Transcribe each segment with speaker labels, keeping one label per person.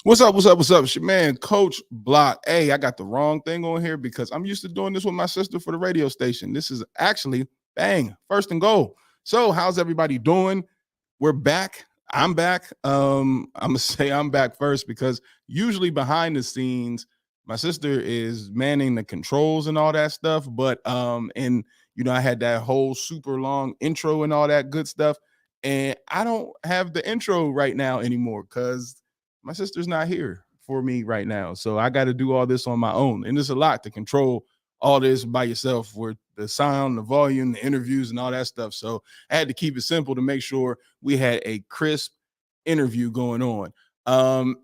Speaker 1: What's up? What's up? What's up? It's your man, Coach Block. Hey, I got the wrong thing on here because I'm used to doing this with my sister for the radio station. This is actually, bang, first and goal. So, how's everybody doing? We're back. I'm back. I'm gonna say I'm back first because usually behind the scenes, my sister is manning the controls and all that stuff. But and I had that whole super long intro and all that good stuff, and I don't have the intro right now anymore because my sister's not here for me right now. So I got to do all this on my own. And it's a lot to control all this by yourself with the sound, the volume, the interviews, and all that stuff. So I had to keep it simple to make sure we had a crisp interview going on.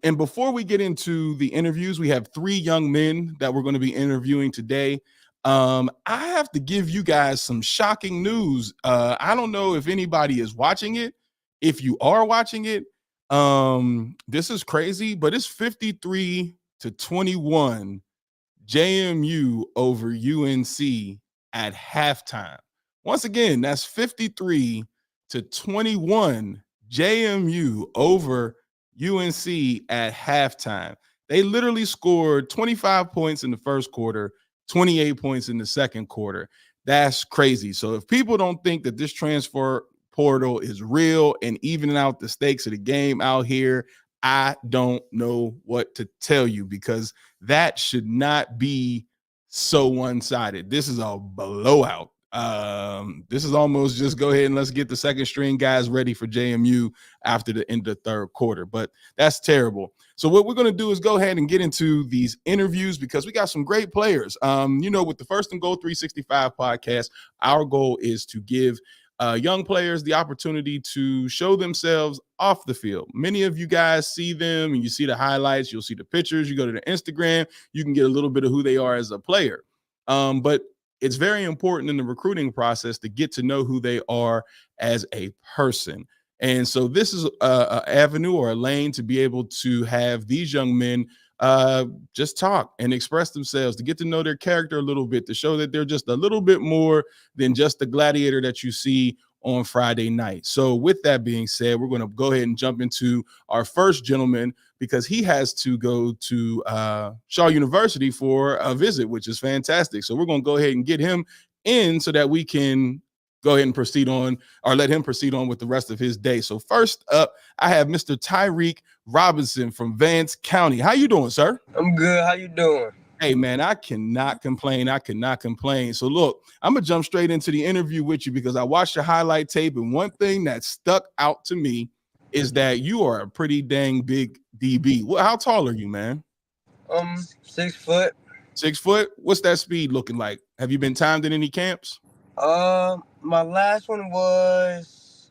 Speaker 1: And before we get into the interviews, we have three young men that we're going to be interviewing today. I have to give you guys some shocking news. I don't know if anybody is watching it. If you are watching it, this is crazy, but it's 53-21 JMU over UNC at halftime. Once again, that's 53-21 JMU over UNC at halftime. They literally scored 25 points in the first quarter, 28 points in the second quarter. That's crazy. So if people don't think that this transfer portal is real and evening out the stakes of the game out here, I don't know what to tell you because that should not be so one-sided. This is a blowout. This is almost just go ahead and let's get the second string guys ready for JMU after the end of the third quarter, but that's terrible. So what we're going to do is go ahead and get into these interviews because we got some great players. With the First and Goal 365 podcast, our goal is to give young players the opportunity to show themselves off the field. Many of you guys see them and you see the highlights, you'll see the pictures, you go to the Instagram, you can get a little bit of who they are as a player. But it's very important in the recruiting process to get to know who they are as a person. And so this is an avenue or a lane to be able to have these young men just talk and express themselves, to get to know their character a little bit, to show that they're just a little bit more than just the gladiator that you see on Friday night. So with that being said, we're going to go ahead and jump into our first gentleman because he has to go to Shaw University for a visit, which is fantastic. So we're going to go ahead and get him in so that we can go ahead and proceed on, or let him proceed on with the rest of his day. So first up, I have Mr. Tyrek Robinson from Vance County. How you doing, sir?
Speaker 2: I'm good. How you doing?
Speaker 1: Hey, man, I cannot complain. So look, I'm going to jump straight into the interview with you because I watched your highlight tape, and one thing that stuck out to me is that you are a pretty dang big DB. Well, how tall are you, man?
Speaker 2: 6 foot.
Speaker 1: 6 foot? What's that speed looking like? Have you been timed in any camps?
Speaker 2: My last one was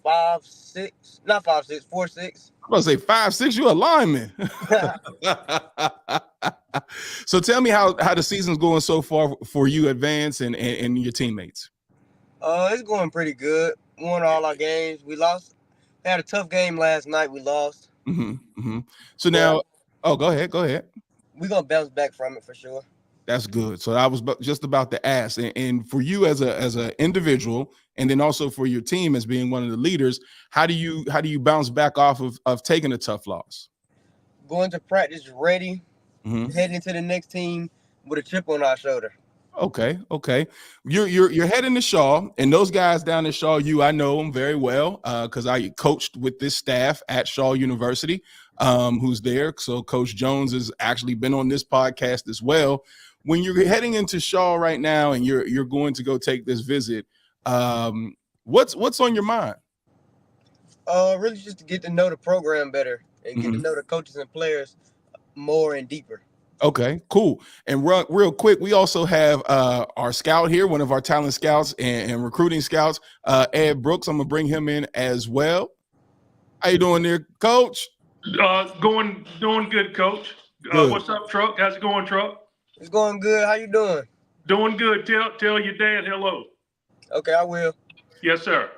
Speaker 2: 5'6", not 5'6", 4'6".
Speaker 1: I'm gonna say 5'6". You're a lineman. So tell me how the season's going so far for you at Vance and your teammates.
Speaker 2: It's going pretty good. Won all our games. We lost. We had a tough game last night. We lost.
Speaker 1: So now, go ahead.
Speaker 2: We're gonna bounce back from it for sure.
Speaker 1: That's good. So I was just about to ask, and for you as an individual, and then also for your team as being one of the leaders, how do you bounce back off of taking a tough loss?
Speaker 2: Going to practice ready, heading to the next team with a chip on our shoulder.
Speaker 1: Okay. You're heading to Shaw, and those guys down at Shaw, I know them very well because I coached with this staff at Shaw University, who's there. So Coach Jones has actually been on this podcast as well. When you're heading into Shaw right now and you're going to go take this visit, what's on your mind?
Speaker 2: Really just to get to know the program better and get to know the coaches and players more and deeper.
Speaker 1: Okay, cool. And real quick, we also have our scout here, one of our talent scouts and recruiting scouts, Ed Brooks. I'm gonna bring him in as well. How you doing there, Coach?
Speaker 3: Doing good, Coach.
Speaker 1: Good.
Speaker 3: What's up, Truck? How's it going, Truck?
Speaker 2: It's going good. How you doing?
Speaker 3: Doing good. Tell your dad hello.
Speaker 2: Okay, I will.
Speaker 3: Yes, sir.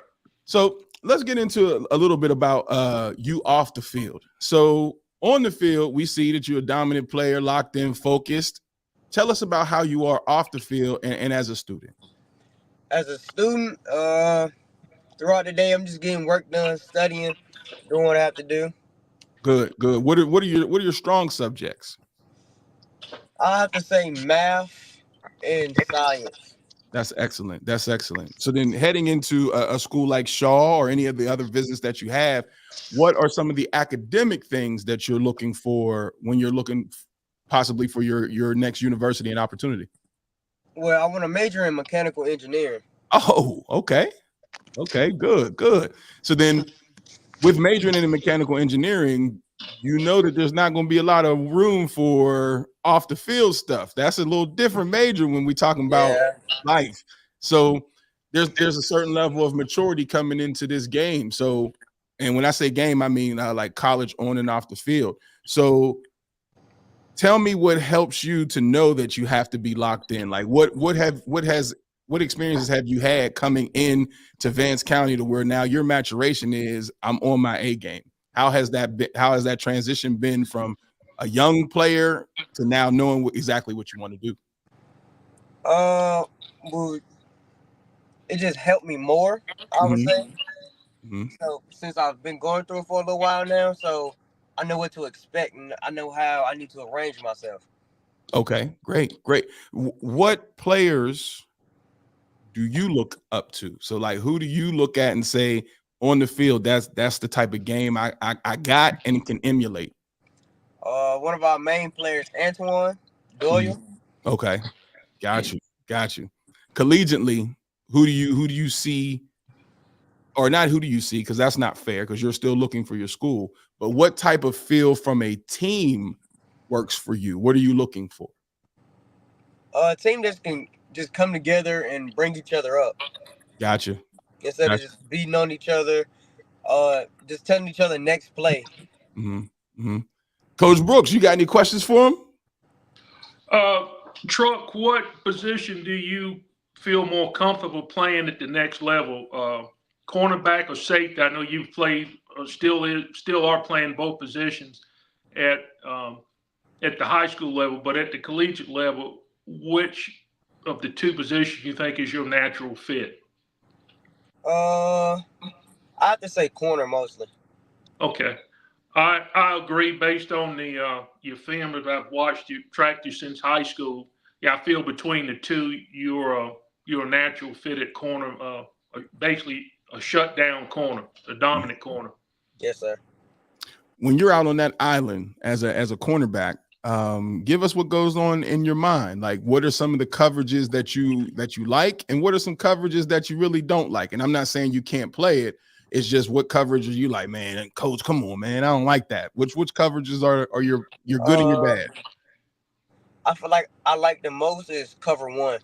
Speaker 1: So let's get into a little bit about you off the field. So on the field, we see that you're a dominant player, locked in, focused. Tell us about how you are off the field and as a student.
Speaker 2: As a student, throughout the day, I'm just getting work done, studying, doing what I have to do.
Speaker 1: Good, good. What are your strong subjects?
Speaker 2: I have to say math and science.
Speaker 1: That's excellent. That's excellent. So then heading into a school like Shaw or any of the other visits that you have, what are some of the academic things that you're looking for when you're looking possibly for your next university and opportunity?
Speaker 2: Well, I want to major in mechanical engineering.
Speaker 1: Oh, okay. Okay, good, good. So then with majoring in mechanical engineering, you know that there's not going to be a lot of room for off the field stuff. That's a little different major when we're talking about
Speaker 2: Yeah.
Speaker 1: life. So there's a certain level of maturity coming into this game. So, and when I say game, I mean like college on and off the field. So tell me what helps you to know that you have to be locked in. Like what experiences have you had coming in to Vance County to where now your maturation is I'm on my A game? How has that transition been from a young player to now knowing exactly what you want to do?
Speaker 2: Well, it just helped me more, I would
Speaker 1: Mhm,
Speaker 2: say.
Speaker 1: mhm.
Speaker 2: So since I've been going through it for a little while now, so I know what to expect and I know how I need to arrange myself.
Speaker 1: Okay, great, great. What players do you look up to? So like who do you look at and say on the field that's the type of game I got and can emulate?
Speaker 2: One of our main players, Antoine
Speaker 1: Mhm.
Speaker 2: Doyle.
Speaker 1: Okay, got you, got you. Collegiately, who do you see, or not who do you see, because that's not fair because you're still looking for your school, but what type of feel from a team works for you? What are you looking for?
Speaker 2: A team that can just come together and bring each other up
Speaker 1: Gotcha.
Speaker 2: instead of
Speaker 1: Gotcha.
Speaker 2: just beating on each other. Just telling each other next play.
Speaker 1: Hmm. Hmm. Coach Brooks, you got any questions for him?
Speaker 3: Uh, Truck, what position do you feel more comfortable playing at the next level? Cornerback or safety? I know you've played, still are playing both positions at at the high school level, but at the collegiate level, which of the two positions you think is your natural fit?
Speaker 2: I have to say corner mostly.
Speaker 3: Okay. I agree based on the your film that I've watched you tracked you since high school. Yeah, I feel between the two you're a natural fit at corner, basically a shutdown corner, a dominant corner.
Speaker 2: Yes, sir.
Speaker 1: When you're out on that island as a cornerback, give us what goes on in your mind. Like, what are some of the coverages that you like, and what are some coverages that you really don't like? And I'm not saying you can't play it. It's just what coverage are you like, man? Coach, come on, man. I don't like that. Which coverages are your good and your
Speaker 2: Uh,
Speaker 1: bad?
Speaker 2: I feel like I like the most is cover one.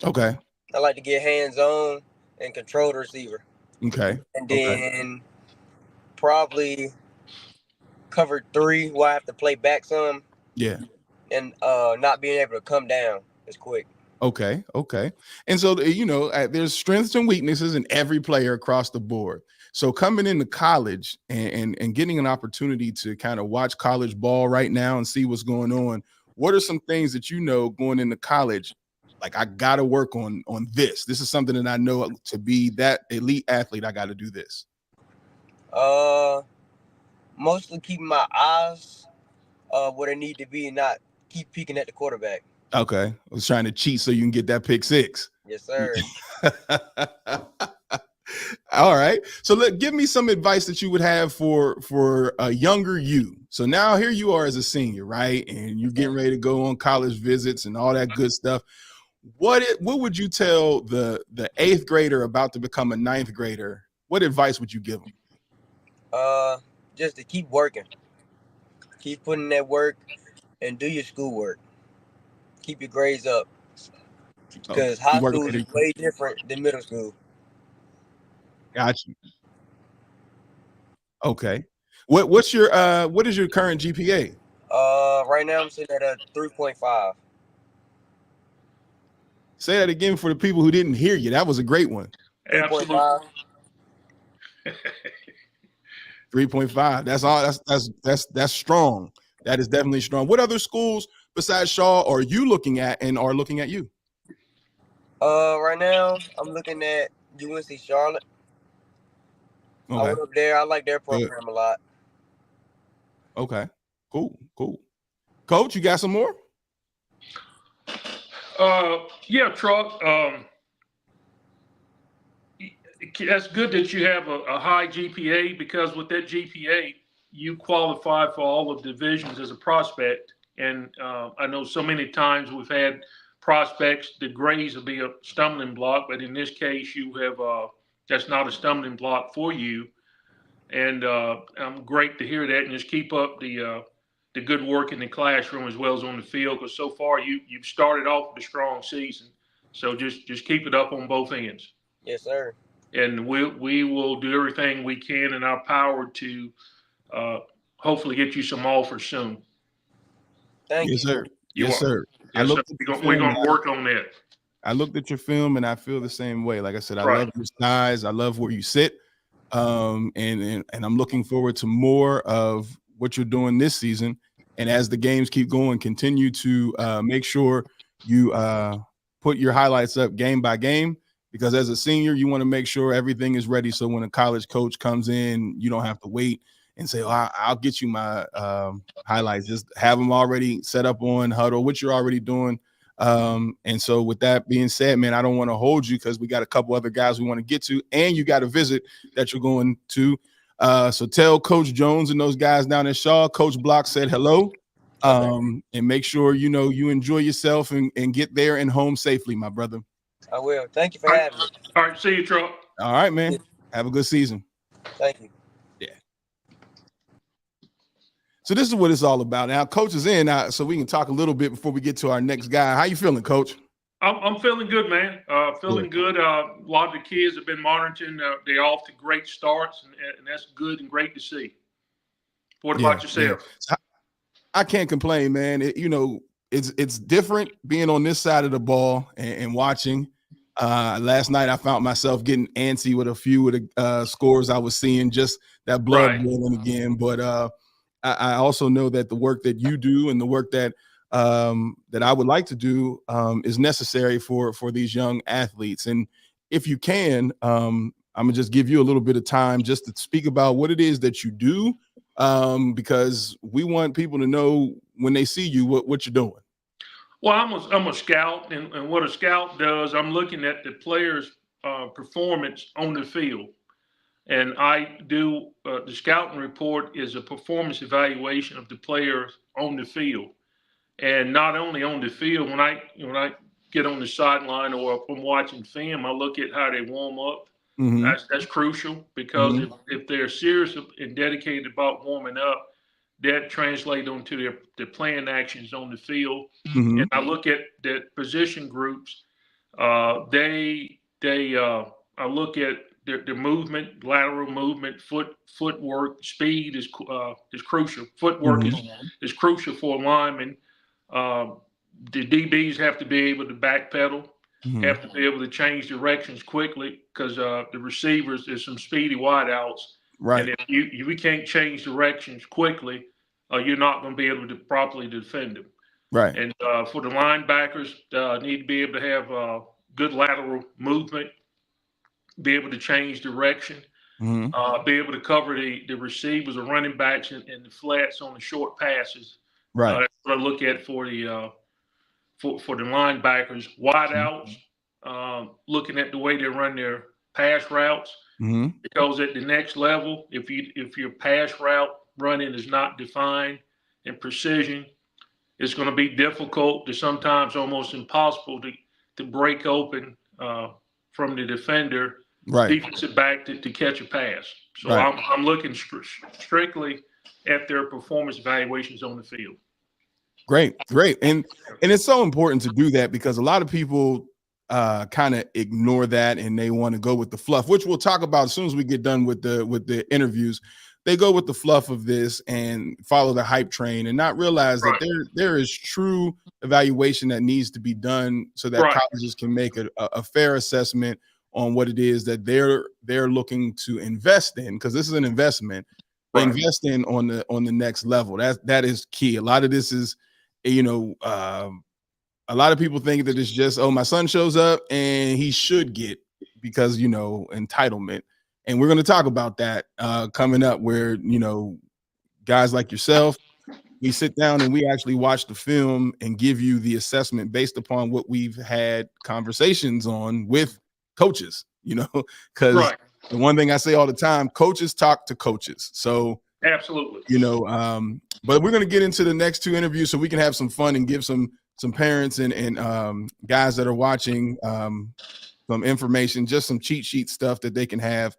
Speaker 1: Okay.
Speaker 2: I like to get hands on and control the receiver,
Speaker 1: Okay.
Speaker 2: and
Speaker 1: Okay.
Speaker 2: then probably cover three where I have to play back some
Speaker 1: Yeah.
Speaker 2: and not being able to come down as quick.
Speaker 1: Okay, okay. And so, there's strengths and weaknesses in every player across the board. So coming into college and getting an opportunity to kind of watch college ball right now and see what's going on, what are some things that you know going into college? Like, I got to work on this. This is something that I know to be that elite athlete. I got to do this.
Speaker 2: Uh, Mostly keeping my eyes where they need to be and not keep peeking at the quarterback.
Speaker 1: Okay. I was trying to cheat so you can get that pick six.
Speaker 2: Yes, sir.
Speaker 1: All right. So give me some advice that you would have for a younger you. So now here you are as a senior, right? And you're getting ready to go on college visits and all that good stuff. What would you tell the eighth grader about to become a ninth grader? What advice would you give them?
Speaker 2: Just to keep working, keep putting that work, and do your schoolwork. Keep your grades up
Speaker 1: Okay.
Speaker 2: because high
Speaker 1: You work
Speaker 2: school is
Speaker 1: at
Speaker 2: way different than middle school.
Speaker 1: Got you. Okay. What is your current GPA?
Speaker 2: Right now I'm sitting at a 3.5.
Speaker 1: Say that again for the people who didn't hear you. That was a great one.
Speaker 3: Absolutely.
Speaker 2: 3.5.
Speaker 1: 3.5. That's all. That's strong. That is definitely strong. What other schools besides Shaw are you looking at and are looking at you?
Speaker 2: Right now I'm looking at UNC Charlotte. I
Speaker 1: Okay.
Speaker 2: went up there. I like their
Speaker 1: Good.
Speaker 2: program a lot.
Speaker 1: Okay. Cool. Coach, you got some more?
Speaker 3: Yeah, Truck. That's good that you have a high GPA, because with that GPA, you qualify for all of the divisions as a prospect. And I know so many times we've had prospects, the grades will be a stumbling block, but in this case, you have that's not a stumbling block for you. And I'm great to hear that, and just keep up the good work in the classroom as well as on the field, because so far you've started off with a strong season. So just keep it up on both ends.
Speaker 2: Yes, sir.
Speaker 3: And we will do everything we can in our power to hopefully get you some offers soon.
Speaker 2: Thank you.
Speaker 1: Yes, sir.
Speaker 3: You
Speaker 1: Yes,
Speaker 3: are.
Speaker 1: sir.
Speaker 3: Yes, sir. We're going to work on that.
Speaker 1: I looked at your film and I feel the same way. Like I said, I
Speaker 3: Right.
Speaker 1: love your size. I love where you sit. And I'm looking forward to more of what you're doing this season. And as the games keep going, continue to make sure you put your highlights up game by game, because as a senior, you want to make sure everything is ready. So when a college coach comes in, you don't have to wait and say, oh, I'll get you my highlights. Just have them already set up on Huddle, which you're already doing. And so with that being said, man, I don't want to hold you because we got a couple other guys we want to get to, and you got a visit that you're going to. So tell Coach Jones and those guys down in Shaw, Coach Block said hello. And make sure, you enjoy yourself and get there and home safely, my brother.
Speaker 2: I will. Thank you for having me.
Speaker 3: All right. See you, Truck.
Speaker 1: All right, man. Have a good season.
Speaker 2: Thank you.
Speaker 1: Yeah. So this is what it's all about. Now, Coach is in, so we can talk a little bit before we get to our next guy. How you feeling, Coach?
Speaker 3: I'm feeling good, man. Feeling good. A lot of the kids have been monitoring. They're off to great starts, and that's good and great to see. What about yourself?
Speaker 1: Yeah. I can't complain, man. It's different being on this side of the ball and watching. Last night, I found myself getting antsy with a few of the scores I was seeing, just that blood boiling again. But I also know that the work that you do and the work that I would like to do is necessary for these young athletes. And if you can, I'm gonna just give you a little bit of time just to speak about what it is that you do, because we want people to know when they see you what you're doing.
Speaker 3: Well, I'm a scout, and what a scout does, I'm looking at the player's performance on the field. And I do the scouting report is a performance evaluation of the players on the field, and not only on the field. When I get on the sideline or if I'm watching film, I look at how they warm up. Mm-hmm. That's crucial, because if they're serious and dedicated about warming up, that translates onto their playing actions on the field. Mm-hmm. And I look at the position groups. I look at their movement, lateral movement, footwork, speed is crucial. Footwork is crucial for a lineman. The DBs have to be able to backpedal, have to be able to change directions quickly, because the receivers, there's some speedy wideouts. Right. And if we can't change directions quickly, you're not going to be able to properly defend them. Right. And for the linebackers, need to be able to have good lateral movement, be able to change direction, be able to cover the receivers or running backs and the flats on the short passes. Right. That's what I look at for the linebackers. Wideouts, looking at the way they run their pass routes, because at the next level, if your pass route running is not defined and precision, it's going to be difficult to sometimes almost impossible to break open from the defender, defensive back to catch a pass. So I'm looking strictly at their performance evaluations on the field.
Speaker 1: Great. And it's so important to do that, because a lot of people kind of ignore that and they want to go with the fluff, which we'll talk about as soon as we get done with the interviews. They go with the fluff of this and follow the hype train and not realize that there is true evaluation that needs to be done so that colleges can make a fair assessment on what it is that they're looking to invest in, because this is an investment. Invest in on the next level. That is key. A lot of this is, a lot of people think that it's just, my son shows up and he should get, because entitlement. And we're going to talk about that coming up, where, guys like yourself, we sit down and we actually watch the film and give you the assessment based upon what we've had conversations on with coaches, because
Speaker 3: Right.
Speaker 1: the one thing I say all the time, coaches talk to coaches. So,
Speaker 3: Absolutely.
Speaker 1: but we're going to get into the next two interviews so we can have some fun and give some parents and guys that are watching some information, just some cheat sheet stuff that they can have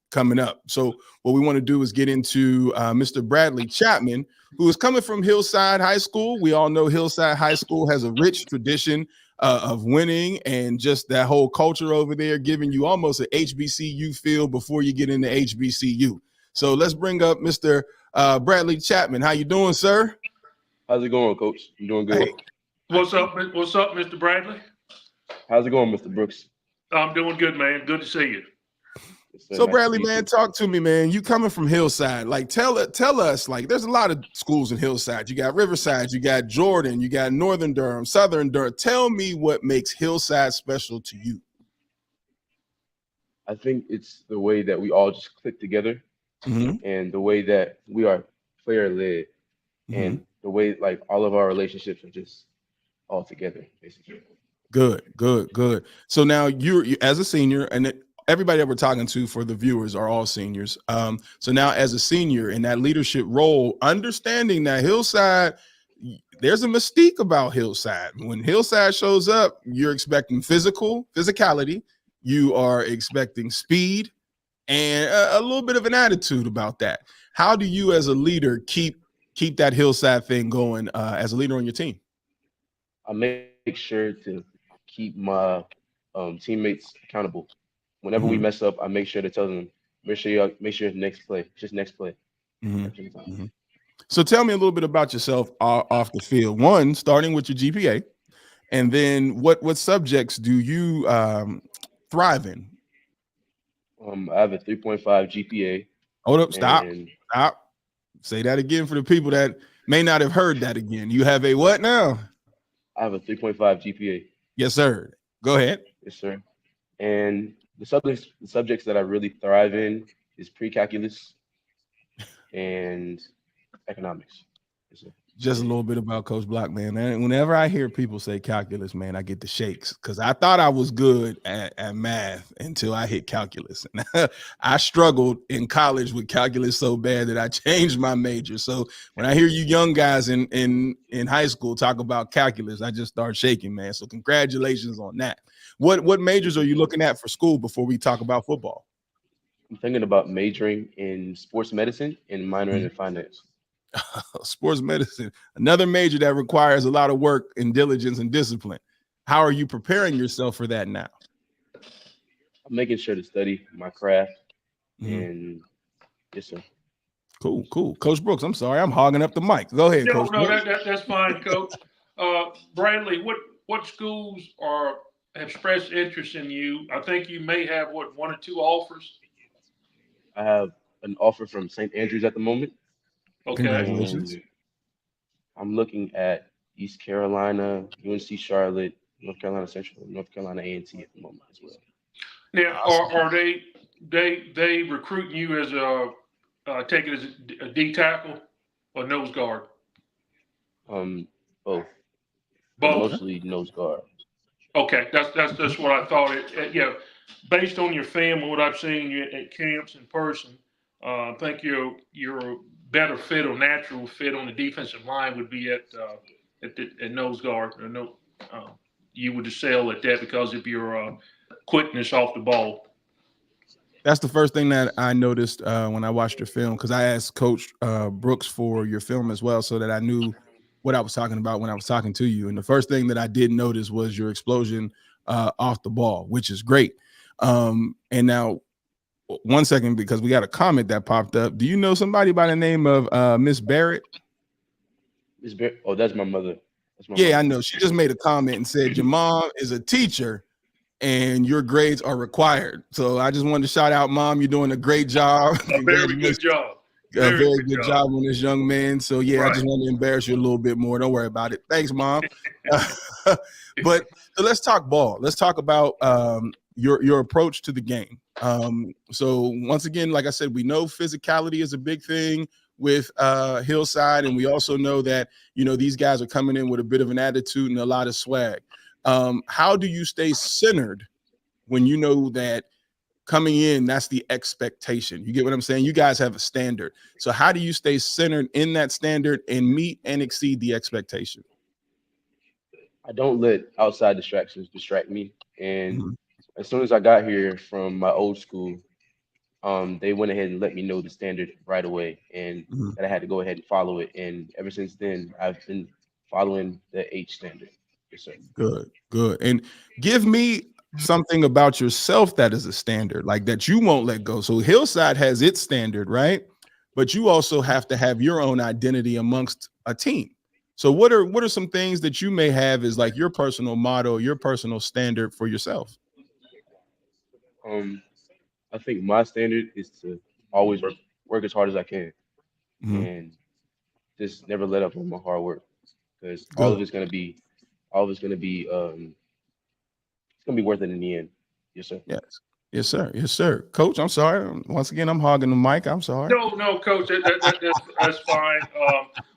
Speaker 1: coming up. So what we want to do is get into Mr. Bradley Chapman, who is coming from Hillside High School. We all know Hillside High School has a rich tradition of winning and just that whole culture over there, giving you almost an HBCU feel before you get into HBCU. So let's bring up Mr. Bradley Chapman. How you doing, sir?
Speaker 4: How's it going, Coach? You doing good?
Speaker 1: Hey.
Speaker 3: What's up, Mr. Bradley?
Speaker 4: How's it going, Mr. Brooks?
Speaker 3: I'm doing good, man. Good to see you.
Speaker 1: So Bradley, man, talk to me, man. You coming from Hillside? Like, tell us. Like, there's a lot of schools in Hillside. You got Riverside, you got Jordan, you got Northern Durham, Southern Durham. Tell me what makes Hillside special to you.
Speaker 4: I think it's the way that we all just click together, and the way that we are player led, and the way like all of our relationships are just all together, basically. Good. So now you're as a senior, and everybody that we're talking to for the viewers are all seniors. So now as a senior in that leadership role, understanding that Hillside, there's a mystique about Hillside. When Hillside shows up, you're expecting physicality, you are expecting speed, and a little bit of an attitude about that. How do you as a leader keep that Hillside thing going as a leader on your team? I make sure to keep my teammates accountable. Whenever we mess up, I make sure to tell them, make sure next play, just next play.
Speaker 1: So tell me a little bit about yourself off the field. One, starting with your GPA, and then what subjects do you thrive in?
Speaker 4: I have a 3.5 GPA.
Speaker 1: Hold up, stop. Say that again for the people that may not have heard that again. You have a what now?
Speaker 4: I have a 3.5 GPA.
Speaker 1: Yes, sir. Go ahead.
Speaker 4: Yes, sir. And the subjects that I really thrive in is pre-calculus and economics. Yes, sir.
Speaker 1: Just a little bit about Coach Block, man. Whenever I hear people say calculus, man, I get the shakes because I thought I was good at math until I hit calculus. I struggled in college with calculus so bad that I changed my major. So when I hear you young guys in high school talk about calculus, I just start shaking, man. So congratulations on that. What majors are you looking at for school before we talk about football?
Speaker 4: I'm thinking about majoring in sports medicine and minoring in finance.
Speaker 1: Sports medicine, another major that requires a lot of work and diligence and discipline. How are you preparing yourself for that now?
Speaker 4: I'm making sure to study my craft. And yes, sir.
Speaker 1: Cool. Coach Brooks, I'm sorry, I'm hogging up the mic. Go ahead, Coach.
Speaker 3: No, that's fine, Coach. Bradley, what schools have expressed interest in you? I think you may have one or two offers.
Speaker 4: I have an offer from St. Andrews at the moment.
Speaker 3: Okay.
Speaker 1: Congratulations.
Speaker 4: I'm looking at East Carolina, UNC Charlotte, North Carolina Central, North Carolina A&T at the moment as well.
Speaker 3: Now, are they recruiting you as take it as a D tackle or nose guard?
Speaker 4: Both.
Speaker 3: Both.
Speaker 4: Mostly nose guard.
Speaker 3: Okay, that's what I thought. Based on your film and what I've seen you at camps in person, I think you're a better fit or natural fit on the defensive line would be at nose guard. You would excel at that because of your quickness off the ball.
Speaker 1: That's the first thing that I noticed when I watched your film, because I asked Coach Brooks for your film as well so that I knew what I was talking about when I was talking to you. And the first thing that I did notice was your explosion off the ball, which is great. And now, 1 second, because we got a comment that popped up. Do you know somebody by the name of Miss Barrett?
Speaker 4: Miss Barrett? Oh, that's my mother.
Speaker 1: I know. She just made a comment and said your mom is a teacher and your grades are required. So I just wanted to shout out, Mom. You're doing a great job.
Speaker 3: A very good job.
Speaker 1: A very good job on this young man. So right. I just want to embarrass you a little bit more. Don't worry about it. Thanks, Mom. But so let's talk ball. Let's talk about your approach to the game. So once again, like I said, we know physicality is a big thing. with Hillside, and we also know that these guys are coming in with a bit of an attitude and a lot of swag. How do you stay centered when you know that coming in, that's the expectation? You get what I'm saying? You guys have a standard. So how do you stay centered in that standard and meet and exceed the expectation?
Speaker 4: I don't let outside distractions distract me. And as soon as I got here from my old school, they went ahead and let me know the standard right away, and that I had to go ahead and follow it. And ever since then, I've been following the H standard. Yes, sir.
Speaker 1: Good. And give me something about yourself that is a standard, like that you won't let go. So Hillside has its standard, right? But you also have to have your own identity amongst a team. So what are some things that you may have as like your personal motto, your personal standard for yourself?
Speaker 4: I think my standard is to always work as hard as I can, and just never let up on my hard work, because all of it's gonna be it's gonna be worth it in the end. Yes, sir.
Speaker 1: Yes, sir. Coach, I'm sorry. Once again, I'm hogging the mic. I'm sorry.
Speaker 3: No, Coach, that's fine.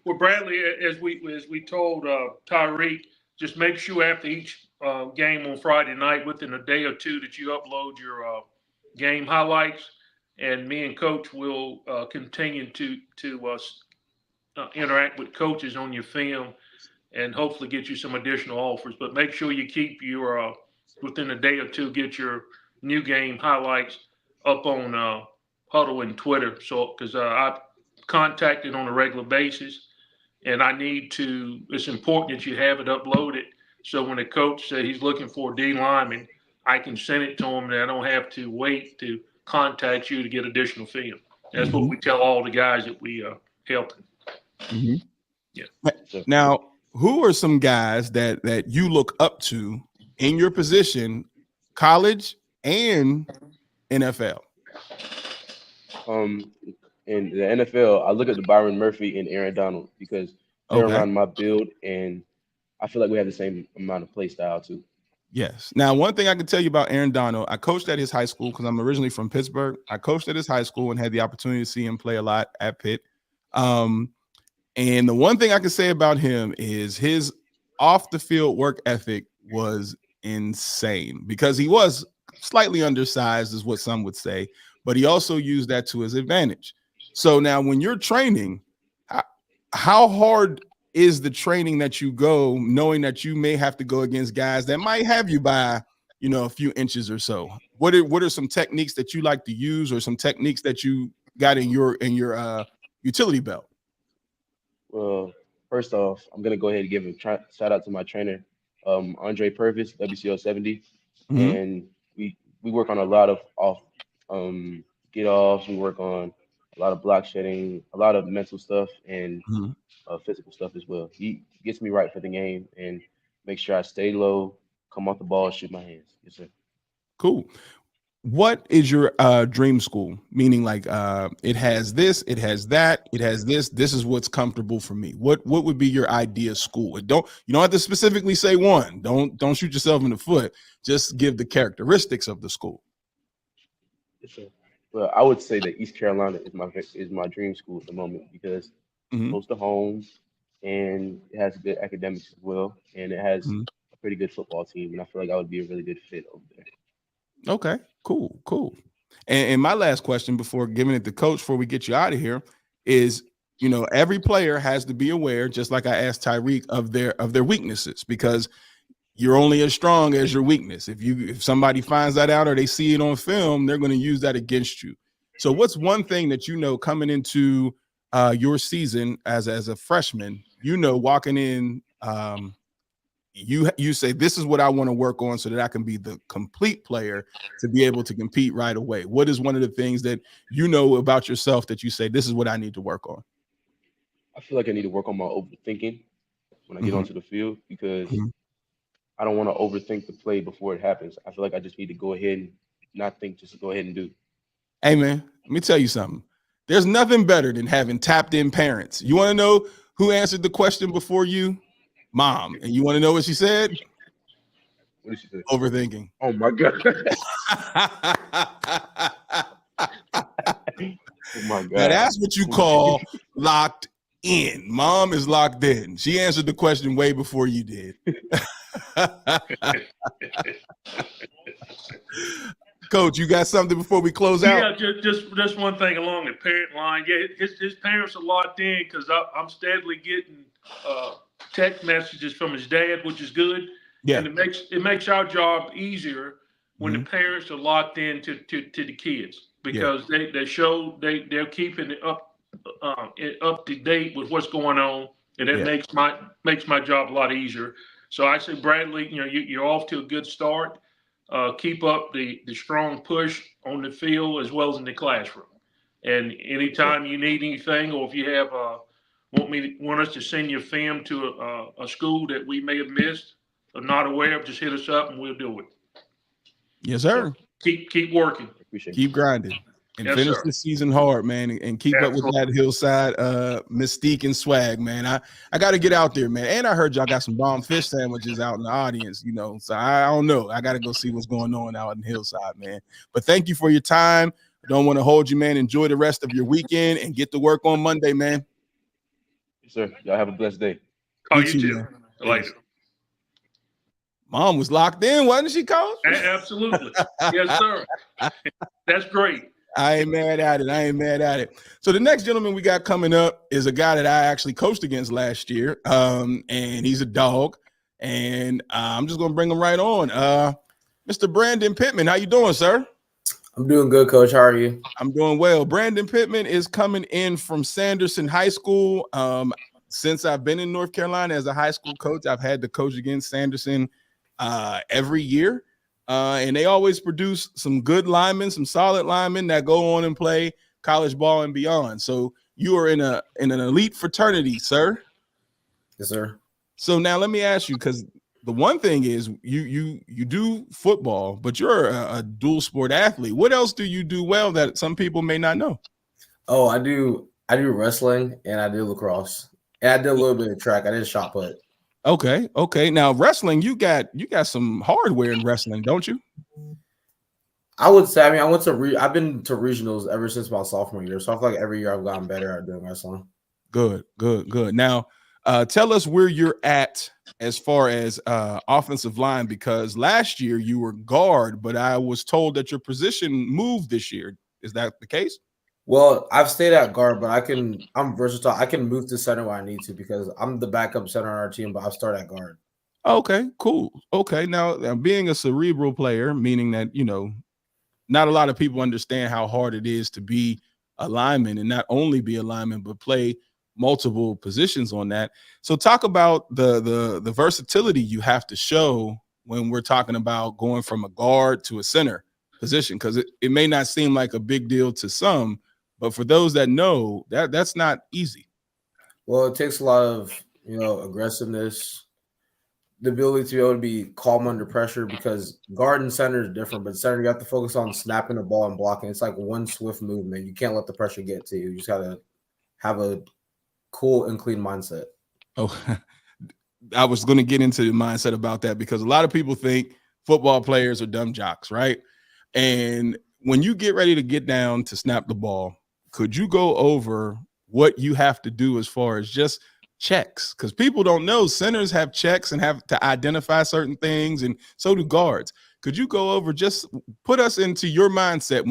Speaker 3: Well, Bradley, as we told Tyrek, just make sure after each game on Friday night, within a day or two, that you upload your game highlights, and me and Coach will continue to interact with coaches on your film, and hopefully get you some additional offers. But make sure you keep your within a day or two, get your new game highlights up on Huddle and Twitter. So, because I contacted on a regular basis, and it's important that you have it uploaded. So when the coach says he's looking for a D lineman, I can send it to him, and I don't have to wait to contact you to get additional film. That's what we tell all the guys that we help. Yeah.
Speaker 1: Now, who are some guys that you look up to in your position, college and NFL?
Speaker 4: In the NFL, I look at the Byron Murphy and Aaron Donald, because they're around my build, and I feel like we have the same amount of play style too.
Speaker 1: Yes. Now, one thing I can tell you about Aaron Donald, I coached at his high school because I'm originally from Pittsburgh. I coached at his high school and had the opportunity to see him play a lot at Pitt. And the one thing I can say about him is his off the field work ethic was insane, because he was slightly undersized, is what some would say, but he also used that to his advantage. So now when you're training, how hard is the training that you go, knowing that you may have to go against guys that might have you by, a few inches or so? What are some techniques that you like to use, or some techniques that you got in your utility belt?
Speaker 4: Well, first off, I'm gonna go ahead and give a shout out to my trainer, Andre Purvis, WCO 70, and we work on a lot of get offs. We work on a lot of block shedding, a lot of mental stuff, and physical stuff as well. He gets me right for the game and make sure I stay low, come off the ball, shoot my hands. Yes, sir.
Speaker 1: Cool. What is your dream school? Meaning, like, it has this, it has that, it has this. This is what's comfortable for me. What would be your idea school? You don't have to specifically say one. Don't shoot yourself in the foot. Just give the characteristics of the school.
Speaker 4: Yes, sir. Well, I would say that East Carolina is my dream school at the moment, because it's close to home, and it has good academics as well, and it has a pretty good football team, and I feel like I would be a really good fit over there.
Speaker 1: Okay, cool. And my last question before giving it to Coach, before we get you out of here, is, every player has to be aware, just like I asked Tyrek, of their weaknesses, because you're only as strong as your weakness. If somebody finds that out or they see it on film, they're going to use that against you. So what's one thing that coming into your season as a freshman, walking in, you say, this is what I want to work on so that I can be the complete player to be able to compete right away? What is one of the things that about yourself that you say, this is what I need to work on?
Speaker 4: I feel like I need to work on my overthinking when I get onto the field, because I don't want to overthink the play before it happens. I feel like I just need to go ahead and not think, just go ahead and do.
Speaker 1: Hey, man, let me tell you something. There's nothing better than having tapped in parents. You want to know who answered the question before you? Mom. And you want to know what she said?
Speaker 4: What did she say?
Speaker 1: Overthinking.
Speaker 4: Oh, my God. Oh, my God.
Speaker 1: Now, that's what you call locked in. Mom is locked in. She answered the question way before you did. Coach, you got something before we close out?
Speaker 3: Yeah, just one thing along the parent line. Yeah, his parents are locked in because I'm steadily getting text messages from his dad, which is good.
Speaker 1: Yeah,
Speaker 3: and it makes our job easier when the parents are locked in to the kids, because they're keeping it up to date with what's going on, and it makes my job a lot easier. So I say, Bradley, you're off to a good start. Keep up the strong push on the field as well as in the classroom. And anytime you need anything, or if you have want us to send your film to a school that we may have missed or not aware of, just hit us up and we'll do it.
Speaker 1: Yes, sir.
Speaker 3: Keep working.
Speaker 1: Keep grinding. And finish the season hard, man, and keep up with that Hillside mystique and swag, man. I got to get out there, man. And I heard y'all got some bomb fish sandwiches out in the audience, so I don't know. I got to go see what's going on out in Hillside, man. But thank you for your time. I don't want to hold you, man. Enjoy the rest of your weekend and get to work on Monday, man.
Speaker 4: Yes, sir. Y'all have a blessed day.
Speaker 3: Oh, you too. Later.
Speaker 1: Mom was locked in, wasn't she, Coach?
Speaker 3: Absolutely. Yes, sir. That's great.
Speaker 1: I ain't mad at it. So the next gentleman we got coming up is a guy that I actually coached against last year, and he's a dog, and I'm just going to bring him right on. Mr. Brandon Pittman, how you doing, sir?
Speaker 5: I'm doing good, Coach. How are you?
Speaker 1: I'm doing well. Brandon Pittman is coming in from Sanderson High School. Since I've been in North Carolina as a high school coach, I've had to coach against Sanderson every year. And they always produce some good linemen, some solid linemen that go on and play college ball and beyond. So you are in an elite fraternity, sir.
Speaker 5: Yes, sir.
Speaker 1: So now let me ask you, because the one thing is you do football, but you're a dual sport athlete. What else do you do well that some people may not know?
Speaker 5: Oh, I do wrestling and I do lacrosse. And I did a little bit of track. I did shot put.
Speaker 1: Okay. Now wrestling, you got some hardware in wrestling, don't you?
Speaker 5: I would say. I mean, I've been to regionals ever since my sophomore year, so I feel like every year I've gotten better at doing wrestling.
Speaker 1: Good. Now, tell us where you're at as far as offensive line, because last year you were guard, but I was told that your position moved this year. Is that the case?
Speaker 5: Well, I've stayed at guard, but I'm versatile. I can move to center when I need to because I'm the backup center on our team, but I'll start at guard.
Speaker 1: Okay, cool. Okay, now being a cerebral player, meaning that, not a lot of people understand how hard it is to be a lineman and not only be a lineman, but play multiple positions on that. So talk about the versatility you have to show when we're talking about going from a guard to a center position, because it may not seem like a big deal to some, but for those that know, that's not easy.
Speaker 5: Well, it takes a lot of, aggressiveness, the ability to be able to be calm under pressure, because guard and center is different, but center, you have to focus on snapping the ball and blocking. It's like one swift movement. You can't let the pressure get to you. You just got to have a cool and clean mindset.
Speaker 1: Oh, I was going to get into the mindset about that, because a lot of people think football players are dumb jocks, right? And when you get ready to get down to snap the ball, could you go over what you have to do as far as just checks? Because people don't know centers have checks and have to identify certain things, and so do guards. Could you go over, just put us into your mindset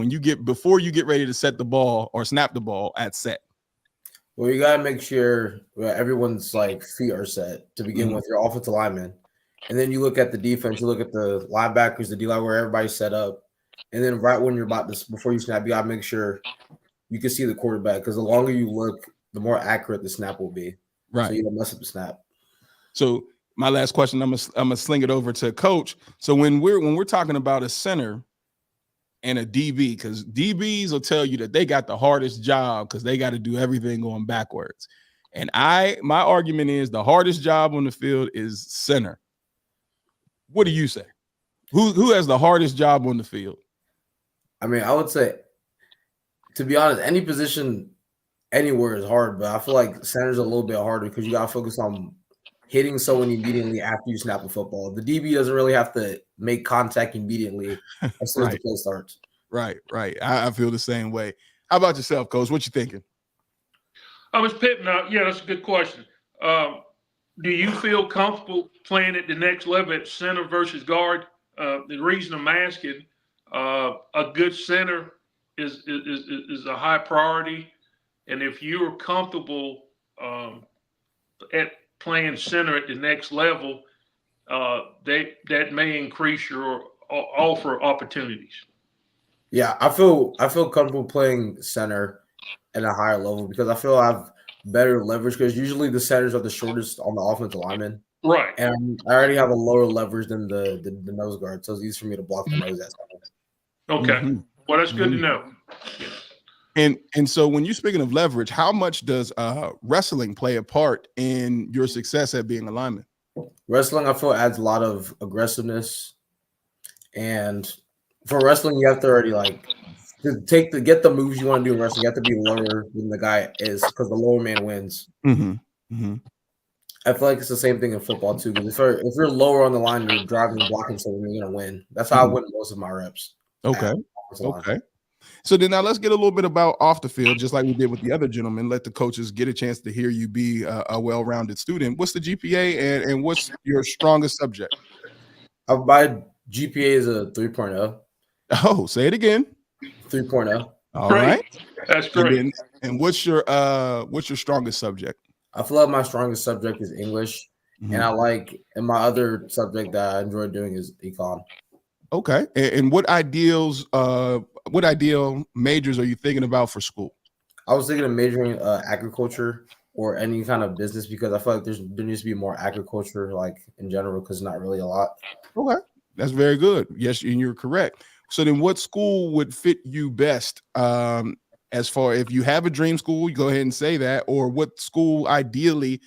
Speaker 1: before you get ready to set the ball or snap the ball at set?
Speaker 5: Well, you got to make sure everyone's feet are set to begin with, your offensive lineman. And then you look at the defense, you look at the linebackers, the D-line, where everybody's set up. And then right when you're before you snap, you got to make sure you can see the quarterback, because the longer you look, the more accurate the snap will be.
Speaker 1: Right.
Speaker 5: So you don't mess up the snap.
Speaker 1: So my last question, I'm gonna sling it over to Coach. So when we're talking about a center and a DB, because DBs will tell you that they got the hardest job because they got to do everything going backwards. And my argument is the hardest job on the field is center. What do you say? Who has the hardest job on the field?
Speaker 5: I mean, I would say, to be honest, any position anywhere is hard, but I feel like center's a little bit harder because you got to focus on hitting someone immediately after you snap the football. The DB doesn't really have to make contact immediately as soon as the play starts.
Speaker 1: Right. I feel the same way. How about yourself, Coach? What you thinking?
Speaker 3: Mr. Pittman, yeah, that's a good question. Do you feel comfortable playing at the next level at center versus guard? The reason I'm asking, a good center is a high priority, and if you're comfortable at playing center at the next level, that may increase your offer opportunities.
Speaker 5: Yeah, I feel comfortable playing center at a higher level because I feel I have better leverage because usually the centers are the shortest on the offensive lineman.
Speaker 3: Right.
Speaker 5: And I already have a lower leverage than the nose guard, so it's easy for me to block the nose at center.
Speaker 3: Okay. Mm-hmm. Well, that's good to know.
Speaker 1: Yeah. And so when you're speaking of leverage, how much does wrestling play a part in your success at being a lineman?
Speaker 5: Wrestling, I feel, adds a lot of aggressiveness. And for wrestling, you have to already get the moves you want to do in wrestling. You have to be lower than the guy is because the lower man wins.
Speaker 1: Mm-hmm. Mm-hmm.
Speaker 5: I feel like it's the same thing in football too. Because if you're lower on the line, you're driving and blocking someone, you're gonna win. That's how I win most of my reps.
Speaker 1: Okay. Okay. So then now let's get a little bit about off the field, just like we did with the other gentleman. Let the coaches get a chance to hear you be a well-rounded student. What's the GPA and what's your strongest subject?
Speaker 5: My GPA is a 3.0.
Speaker 1: Oh, say it again.
Speaker 5: 3.0.
Speaker 1: All right.
Speaker 3: That's great.
Speaker 1: And what's your strongest subject?
Speaker 5: I feel like my strongest subject is English, and and my other subject that I enjoy doing is econ.
Speaker 1: Okay. And what ideal majors are you thinking about for school?
Speaker 5: I was thinking of majoring agriculture or any kind of business because I feel like there needs to be more agriculture, like in general, because not really a lot.
Speaker 1: Okay, that's very good. Yes, and you're correct. So then, what school would fit you best? As far if you have a dream school, you go ahead and say that, or what school ideally,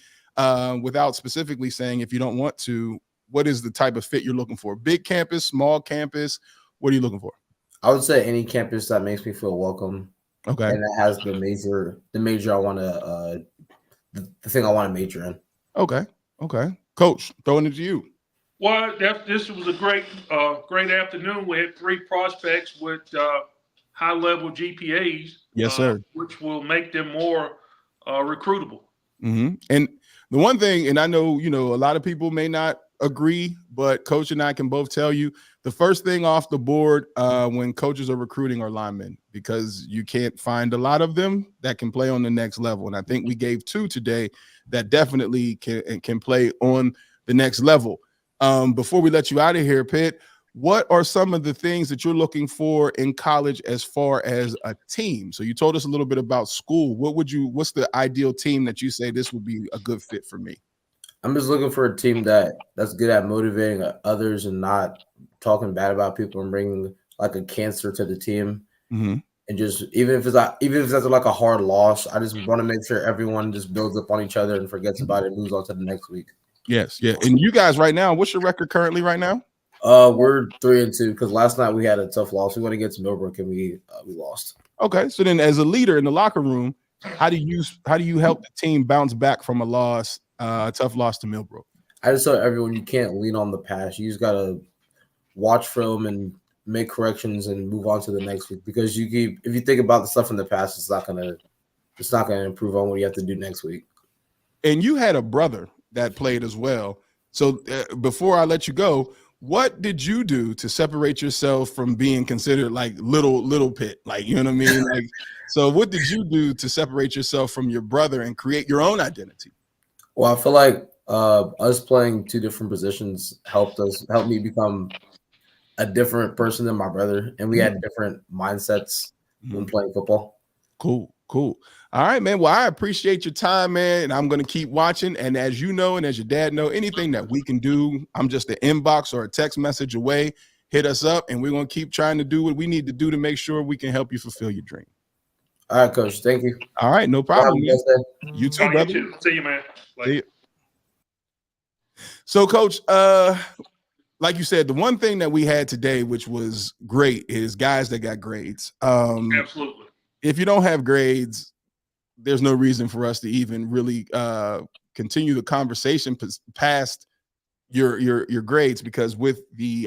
Speaker 1: without specifically saying if you don't want to. What is the type of fit you're looking for? Big campus, small campus? What are you looking for?
Speaker 5: I would say any campus that makes me feel welcome.
Speaker 1: Okay.
Speaker 5: And that has the major I want to, the thing I want to major in.
Speaker 1: Okay. Okay. Coach, throwing it to you.
Speaker 3: Well, this was a great afternoon. We had 3 prospects with high-level GPAs.
Speaker 1: Yes, sir.
Speaker 3: Which will make them more recruitable.
Speaker 1: Mm-hmm. And the one thing, and I know, a lot of people may not agree, but Coach and I can both tell you the first thing off the board when coaches are recruiting are linemen, because you can't find a lot of them that can play on the next level. And I think we gave 2 today that definitely can play on the next level. Before we let you out of here, Pitt, what are some of the things that you're looking for in college as far as a team? So you told us a little bit about school. What's the ideal team that you say this would be a good fit for me?
Speaker 5: I'm just looking for a team that's good at motivating others and not talking bad about people and bringing like a cancer to the team.
Speaker 1: Mm-hmm.
Speaker 5: And just even if that's like a hard loss, I just want to make sure everyone just builds up on each other and forgets about it and moves on to the next week.
Speaker 1: Yes, yeah. And you guys right now, what's your record currently right now?
Speaker 5: We're 3-2 because last night we had a tough loss. We went against Millbrook and we lost.
Speaker 1: Okay, so then as a leader in the locker room, how do you help the team bounce back from a tough loss to Millbrook?
Speaker 5: I just tell everyone you can't lean on the past. You just gotta watch film and make corrections and move on to the next week. Because if you think about the stuff in the past, it's not gonna improve on what you have to do next week.
Speaker 1: And you had a brother that played as well. So before I let you go, what did you do to separate yourself from being considered like little Pitt? Like, you know what I mean? Like, so what did you do to separate yourself from your brother and create your own identity?
Speaker 5: Well, I feel like us playing 2 different positions helped me become a different person than my brother, and we had different mindsets when playing football.
Speaker 1: Cool. All right, man. Well, I appreciate your time, man, and I'm going to keep watching. And as you know, and as your dad know, anything that we can do, I'm just an inbox or a text message away. Hit us up, and we're going to keep trying to do what we need to do to make sure we can help you fulfill your dream.
Speaker 5: All right, Coach. Thank you.
Speaker 1: All right, no problem. You too, brother.
Speaker 3: You too. See you, man.
Speaker 1: See you. So, Coach, like you said, the one thing that we had today, which was great, is guys that got grades.
Speaker 3: Absolutely.
Speaker 1: If you don't have grades, there's no reason for us to even really continue the conversation past your grades, because with the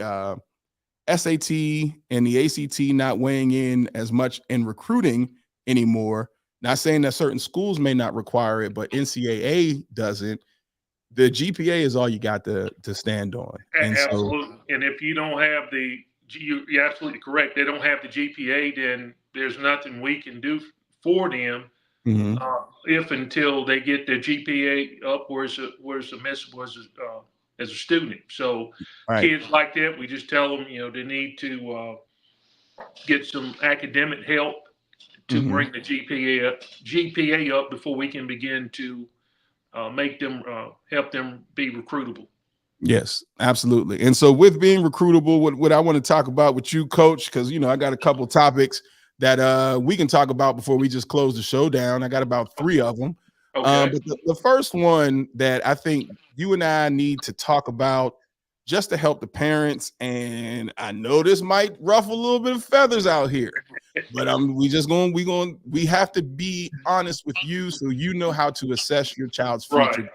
Speaker 1: SAT and the ACT not weighing in as much in recruiting anymore, not saying that certain schools may not require it, but NCAA doesn't. The GPA is all you got to stand on. And
Speaker 3: absolutely. And if you don't have you're absolutely correct. They don't have the GPA, then there's nothing we can do for them. If until they get their GPA up where's the message was as a student. So kids like that, we just tell them, they need to get some academic help to bring the GPA up before we can begin to make them help them be recruitable.
Speaker 1: Yes, absolutely. And so with being recruitable, what I want to talk about with you, Coach, because I got a couple topics that we can talk about before we just close the show down. I got about 3 of them.
Speaker 3: Okay.
Speaker 1: But the first one that I think you and I need to talk about just to help the parents, and I know this might ruffle a little bit of feathers out here, but we have to be honest with you so you know how to assess your child's future.
Speaker 3: Right.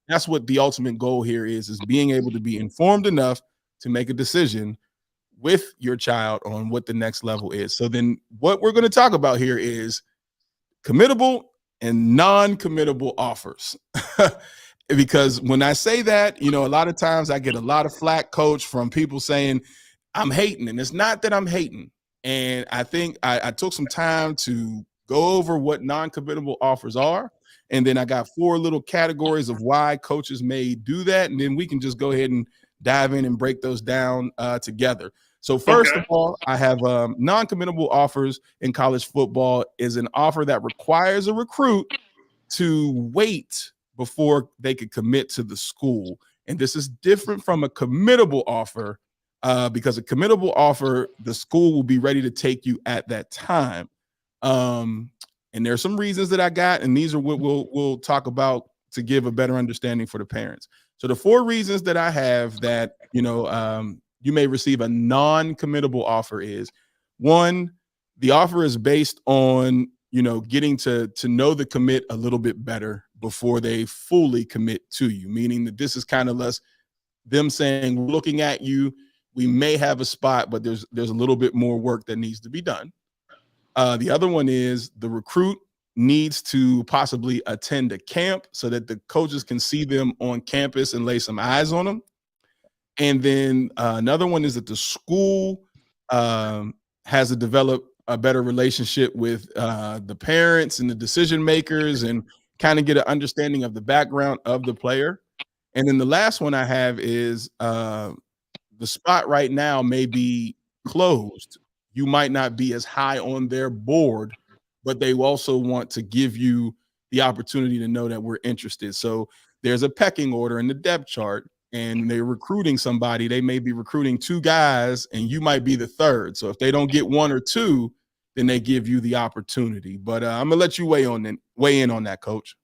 Speaker 1: That's what the ultimate goal here is being able to be informed enough to make a decision with your child on what the next level is. So then what we're going to talk about here is committable and non-committable offers. Because when I say that, a lot of times I get a lot of flack, Coach, from people saying I'm hating, and it's not that I'm hating. And I think I took some time to go over what non-committable offers are. And then I got 4 little categories of why coaches may do that. And then we can just go ahead and dive in and break those down together. So first of all, I have non-committable offers in college football is an offer that requires a recruit to wait before they could commit to the school. And this is different from a committable offer because a committable offer, the school will be ready to take you at that time. And there's some reasons that I got, and these are what we'll talk about to give a better understanding for the parents. So the 4 reasons that I have that, you may receive a non-committable offer is 1, the offer is based on, getting to know the commit a little bit better before they fully commit to you, meaning that this is kind of less them saying, we're looking at you, we may have a spot, but there's a little bit more work that needs to be done. The other one is the recruit needs to possibly attend a camp so that the coaches can see them on campus and lay some eyes on them. And then another one is that the school has to develop a better relationship with the parents and the decision makers and kind of get an understanding of the background of the player. And then the last one I have is the spot right now may be closed. You might not be as high on their board, but they also want to give you the opportunity to know that we're interested. So there's a pecking order in the depth chart, and they're recruiting somebody. They may be recruiting 2 guys, and you might be the 3rd. So if they don't get 1 or 2, then they give you the opportunity. But I'm gonna let you weigh in on that, Coach.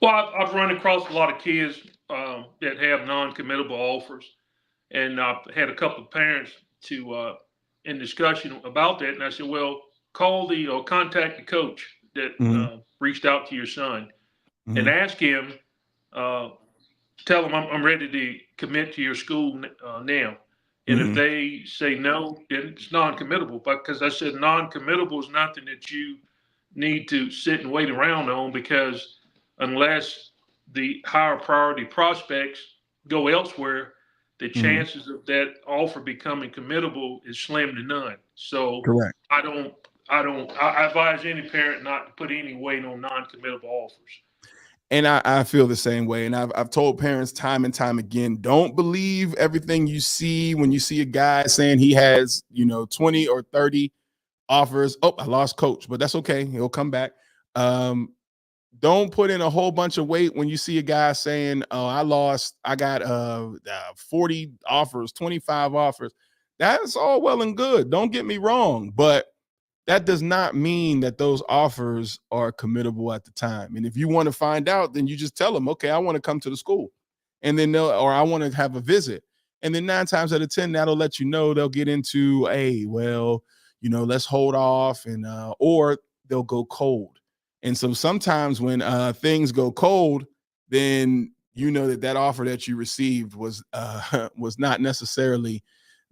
Speaker 3: Well, I've run across a lot of kids that have non-committable offers, and I've had a couple of parents to in discussion about that, and I said, well, contact the coach that reached out to your son and ask him, tell him I'm ready to commit to your school now. And if they say no, then it's non-committable. Because I said non-committable is nothing that you need to sit and wait around on, because unless the higher priority prospects go elsewhere, the chances of that offer becoming committable is slim to none. So
Speaker 1: correct.
Speaker 3: I advise any parent not to put any weight on non-committable offers.
Speaker 1: And I feel the same way. And I've told parents time and time again, don't believe everything you see when you see a guy saying he has, 20 or 30 offers. Oh, I lost Coach, but that's okay. He'll come back. Don't put in a whole bunch of weight when you see a guy saying, oh, I got 40 offers, 25 offers. That's all well and good. Don't get me wrong. But that does not mean that those offers are committable at the time. And if you want to find out, then you just tell them, okay, I want to come to the school. And then or I want to have a visit. And then 9 times out of 10, that'll let you know they'll get into, hey, well, let's hold off, and or they'll go cold. And so sometimes when things go cold, then that offer that you received was not necessarily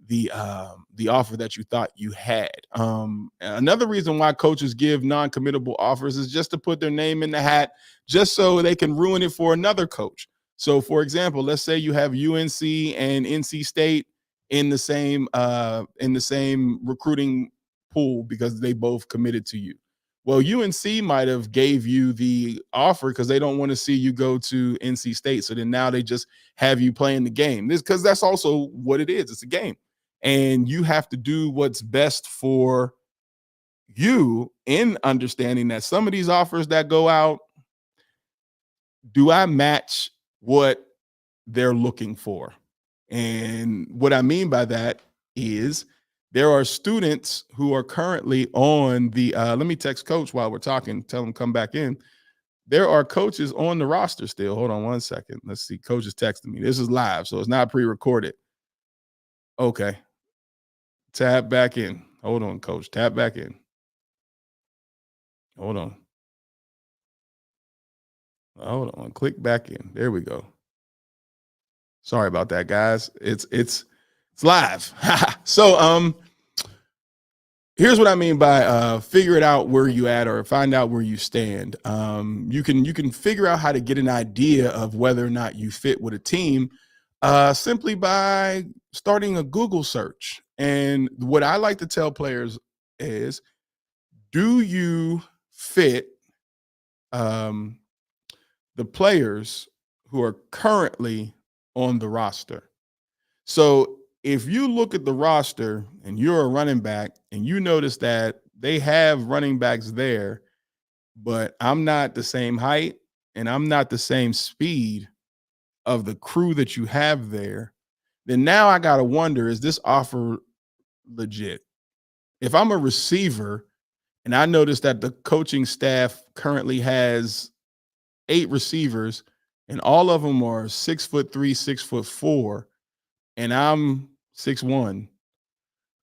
Speaker 1: the offer that you thought you had. Another reason why coaches give non-committable offers is just to put their name in the hat, just so they can ruin it for another coach. So, for example, let's say you have UNC and NC State in the same recruiting pool because they both committed to you. Well, UNC might have gave you the offer because they don't want to see you go to NC State. So then now they just have you playing the game. This because that's also what it is. It's a game. And you have to do what's best for you in understanding that some of these offers that go out, do I match what they're looking for? And what I mean by that is there are students who are currently on the let me text coach while we're talking, tell them come back in. There are coaches on the roster still. Hold on one second. Let's see. Coach is texting me. This is live, so it's not pre-recorded. Okay. Tap back in. Hold on, coach. Tap back in. Hold on. Hold on. Click back in. There we go. Sorry about that, guys. It's live. So here's what I mean by figure it out where you at or find out where you stand. You can figure out how to get an idea of whether or not you fit with a team simply by starting a Google search. And what I like to tell players is, do you fit the players who are currently on the roster? So if you look at the roster and you're a running back and you notice that they have running backs there, but I'm not the same height and I'm not the same speed of the crew that you have there, then now I got to wonder, is this offer legit? If I'm a receiver and I notice that the coaching staff currently has 8 receivers and all of them are 6'3", 6'4", and I'm 6'1",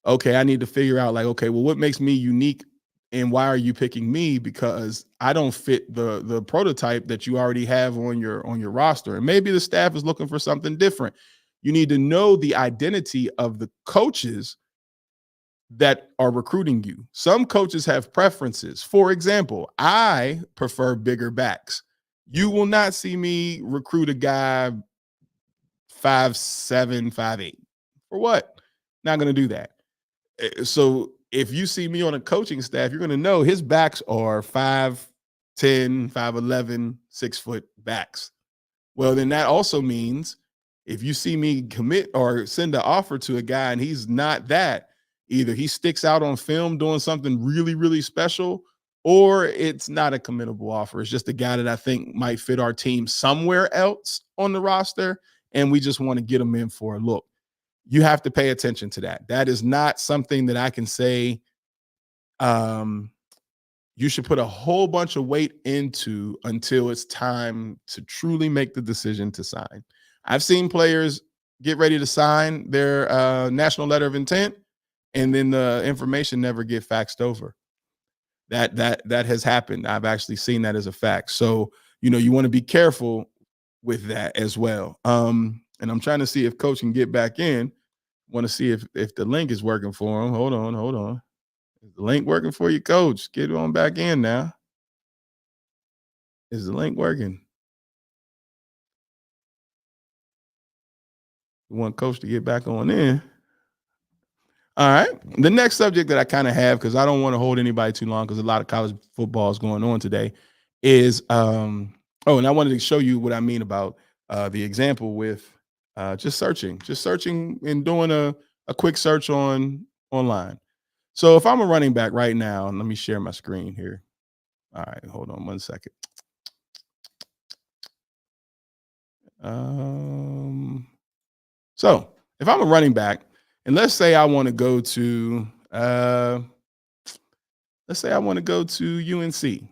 Speaker 1: okay, I need to figure out like, okay, well, what makes me unique and why are you picking me? Because I don't fit the prototype that you already have on your roster. And maybe the staff is looking for something different. You need to know the identity of the coaches that are recruiting you. Some coaches have preferences. For example, I prefer bigger backs. You will not see me recruit a guy 5'7", 5'8". For what? Not going to do that. So if you see me on a coaching staff, you're going to know his backs are 5'10", 5'11", 6 foot backs. Well, then that also means if you see me commit or send an offer to a guy and he's not that, either he sticks out on film doing something really, really special, or it's not a committable offer. It's just a guy that I think might fit our team somewhere else on the roster, and we just want to get him in for a look. You have to pay attention to that. That is not something that I can say you should put a whole bunch of weight into until it's time to truly make the decision to sign. I've seen players get ready to sign their national letter of intent, and then the information never get faxed over. That has happened. I've actually seen that as a fact. So, you want to be careful with that as well. And I'm trying to see if coach can get back in. Want to see if the link is working for him. Hold on. Is the link working for you, coach? Get on back in now. Is the link working? We want coach to get back on in. All right. The next subject that I kind of have, because I don't want to hold anybody too long because a lot of college football is going on today, is and I wanted to show you what I mean about the example with just searching and doing a quick search online. So if I'm a running back right now, and let me share my screen here. All right, hold on 1 second. So if I'm a running back, and let's say I want to go to UNC.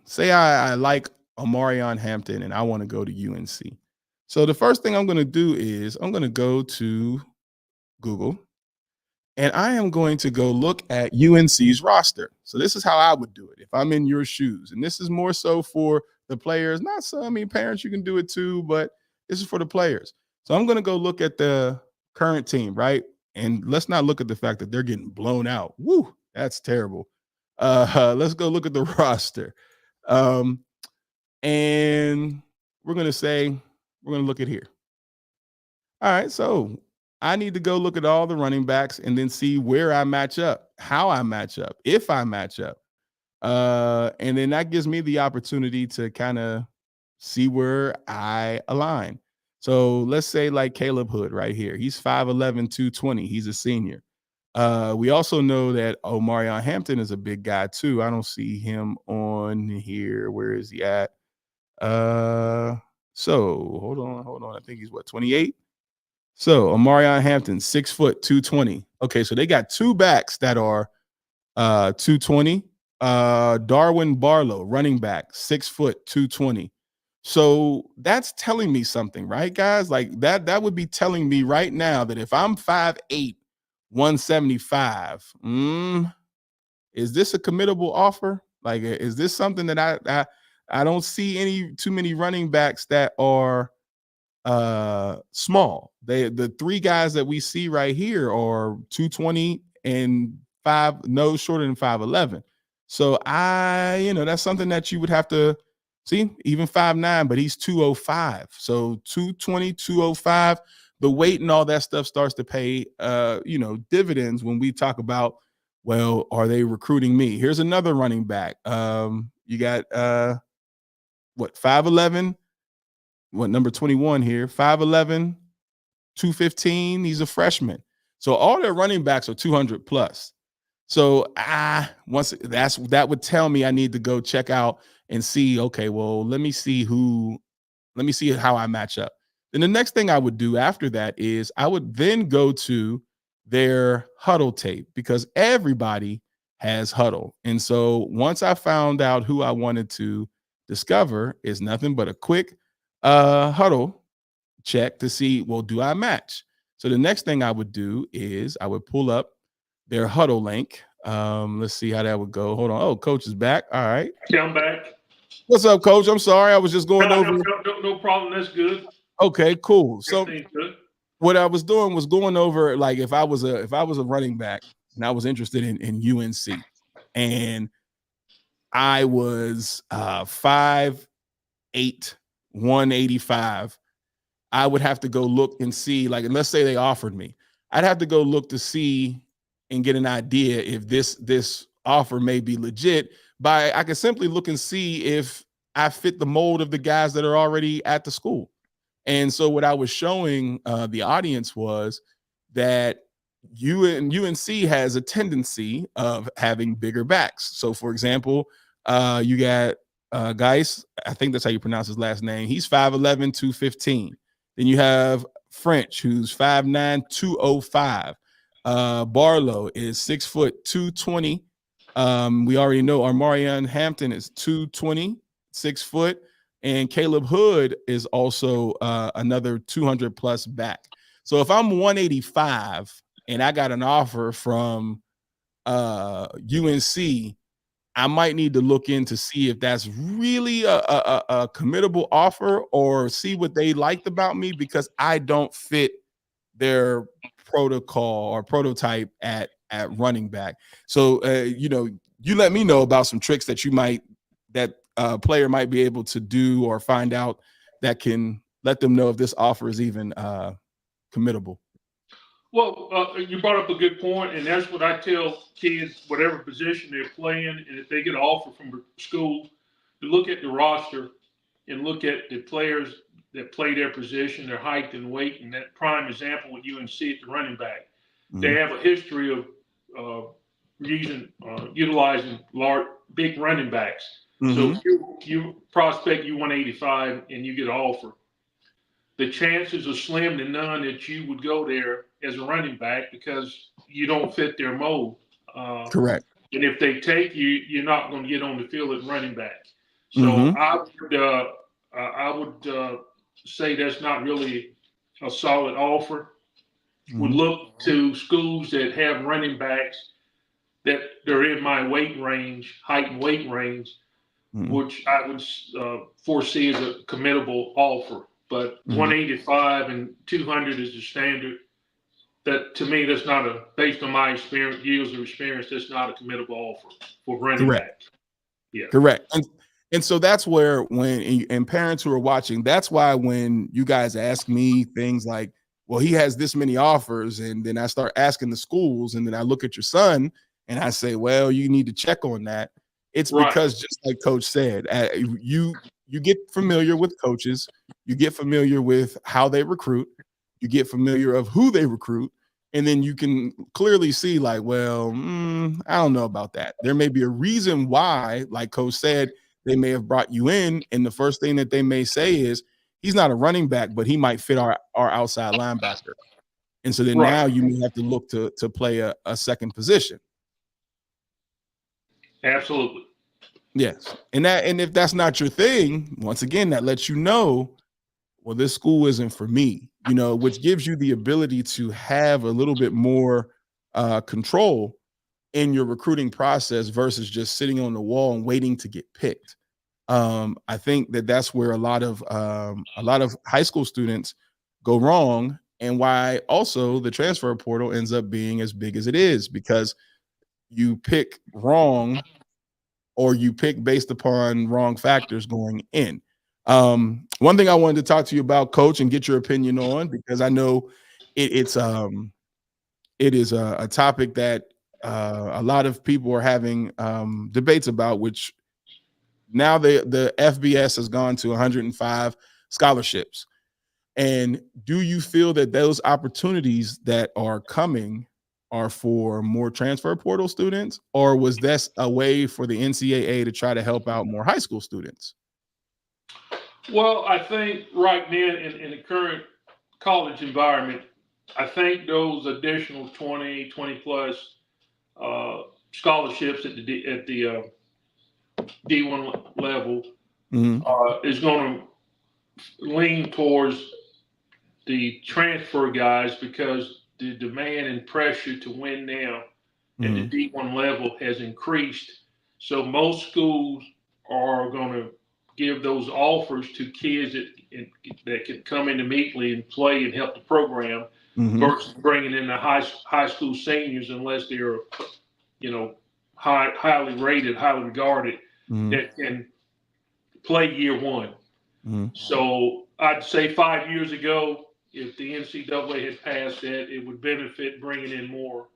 Speaker 1: Say I like Omarion Hampton and I want to go to UNC. So the first thing I'm going to do is I'm going to go to Google and I am going to go look at UNC's roster. So this is how I would do it if I'm in your shoes. And this is more so for the players, not so, I mean, parents, you can do it too, but this is for the players. So I'm going to go look at the current team, right? And let's not look at the fact that they're getting blown out. Woo, that's terrible. Let's go look at the roster. And we're going to look at here. All right, so I need to go look at all the running backs and then see where I match up, how I match up, if I match up. And then that gives me the opportunity to kind of see where I align. So let's say like Caleb Hood right here. He's 5'11", 220. He's a senior. We also know that Omarion Hampton is a big guy too. I don't see him on here. Where is he at? So hold on. I think he's 28. So Omarion Hampton, 6 foot, 220. Okay, so they got two backs that are 220. Darwin Barlow, running back, 6 foot, 220. So that's telling me something, right, guys? Like that would be telling me right now that if I'm 5'8", 175, is this a committable offer? Like, is this something that I don't see too many running backs that are small. The three guys that we see right here are 220 and no shorter than 5'11". So that's something that you would have to see, even 5'9", but he's 205. So 220, 205, the weight and all that stuff starts to pay dividends when we talk about, well, are they recruiting me? Here's another running back. You got 5'11", number 21 here, 5'11", 215. He's a freshman. So all their running backs are 200 plus. So that would tell me I need to go check out and see, okay, well, let me see how I match up. Then the next thing I would do after that is I would then go to their huddle tape, because everybody has huddle. And so once I found out who I wanted to discover, is nothing but a quick huddle check to see, well, do I match? So the next thing I would do is I would pull up their huddle link. Let's see how that would go. Hold on. Oh, coach is back. All right.
Speaker 3: Yeah, I'm back.
Speaker 1: What's up, coach? I'm sorry. I was just going over.
Speaker 3: No problem. That's good.
Speaker 1: Okay, cool. So
Speaker 3: good.
Speaker 1: What I was doing was going over, like, if I was a running back and I was interested in UNC and I was 5'8", 185, I would have to go look and see, like, and let's say they offered me, I'd have to go look to see and get an idea if this offer may be legit. I could simply look and see if I fit the mold of the guys that are already at the school. And so what I was showing the audience was that UNC has a tendency of having bigger backs. So, for example, you got Geis, I think that's how you pronounce his last name. He's 5'11", 215. Then you have French, who's 5'9", 205. Barlow is 6 foot, 220. We already know Omarion Hampton is 220, 6 foot. And Caleb Hood is also another 200 plus back. So if I'm 185 and I got an offer from UNC, I might need to look in to see if that's really a committable offer, or see what they liked about me, because I don't fit their protocol or prototype at running back. So, you let me know about some tricks that player might be able to do or find out that can let them know if this offer is even committable.
Speaker 3: Well, you brought up a good point, and that's what I tell kids, whatever position they're playing, and if they get an offer from school, to look at the roster and look at the players that play their position, their height and weight. And that prime example with UNC at the running back, they have a history of utilizing big running backs. So if you prospect you 185 and you get an offer, the chances are slim to none that you would go there as a running back, because you don't fit their mold.
Speaker 1: Correct.
Speaker 3: And if they take you, you're not going to get on the field at running back. So I would say that's not really a solid offer. Would look to schools that have running backs that they're in my weight range, height and weight range, which I would foresee as a committable offer. But 185 and 200 is the standard. that to me, that's not based on my years of experience, that's not a committable offer for running
Speaker 1: Correct.
Speaker 3: backs. Yeah.
Speaker 1: Correct. And so that's where and parents who are watching, that's why when you guys ask me things like, well, he has this many offers, and then I start asking the schools, and then I look at your son and I say, well, you need to check on that. It's because just like Coach said, you get familiar with coaches, you get familiar with how they recruit, you get familiar of who they recruit, and then you can clearly see like, well, I don't know about that. There may be a reason why, like Coach said, they may have brought you in, and the first thing that they may say is, he's not a running back, but he might fit our outside linebacker. And so then now you may have to look to play a second position.
Speaker 3: Absolutely.
Speaker 1: Yes. And if that's not your thing, once again, that lets you know, well, this school isn't for me, which gives you the ability to have a little bit more control in your recruiting process versus just sitting on the wall and waiting to get picked. I think that's where a lot of high school students go wrong, and why also the transfer portal ends up being as big as it is, because you pick wrong, or you pick based upon wrong factors going in. One thing I wanted to talk to you about, Coach, and get your opinion on, because I know it is a topic that a lot of people are having debates about, which now the FBS has gone to 105 scholarships. And do you feel that those opportunities that are coming are for more transfer portal students, or was this a way for the NCAA to try to help out more high school students?
Speaker 3: Well, I think right now in the current college environment, I think those additional 20 plus scholarships at the D1 level is going to lean towards the transfer guys, because the demand and pressure to win now at the D1 level has increased. So most schools are going to give those offers to kids that can come in immediately and play and help the program, versus bringing in the high school seniors, unless they're, highly rated, highly regarded, that can play year one. So I'd say 5 years ago, if the NCAA had passed that, it would benefit bringing in more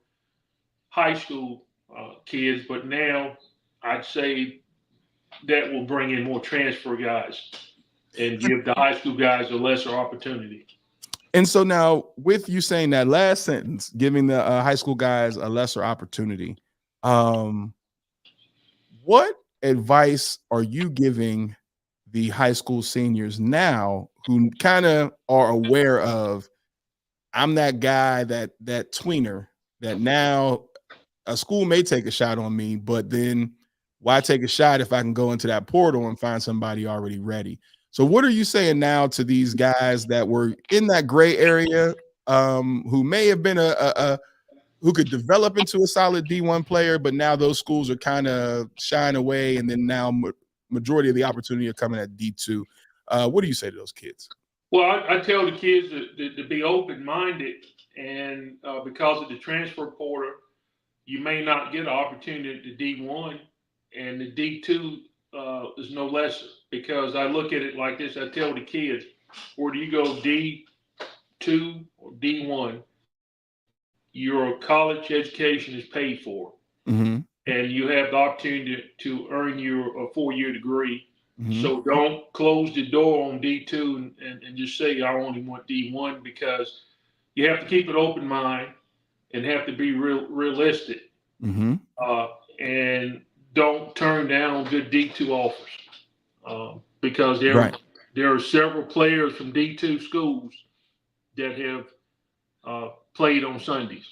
Speaker 3: high school kids. But now I'd say that will bring in more transfer guys and give the high school guys a lesser opportunity.
Speaker 1: And so now, with you saying that last sentence, giving the high school guys a lesser opportunity, what advice are you giving the high school seniors now who kind of are aware of, I'm that guy, that tweener, that now a school may take a shot on me, but then why take a shot if I can go into that portal and find somebody already ready? So what are you saying now to these guys that were in that gray area, who may have been who could develop into a solid D1 player, but now those schools are kind of shying away, and then now majority of the opportunity are coming at D2. What do you say to those kids?
Speaker 3: Well, I tell the kids to be open-minded, and because of the transfer portal, you may not get an opportunity at the D1, and the D2 is no lesser, because I look at it like this. I tell the kids, whether you go D2 or D1, your college education is paid for, and you have the opportunity to earn your 4-year degree. So don't close the door on D2 and just say, I only want D1, because you have to keep an open mind and have to be realistic. And don't turn down good D2 offers, because there are several players from D2 schools that have played on Sundays.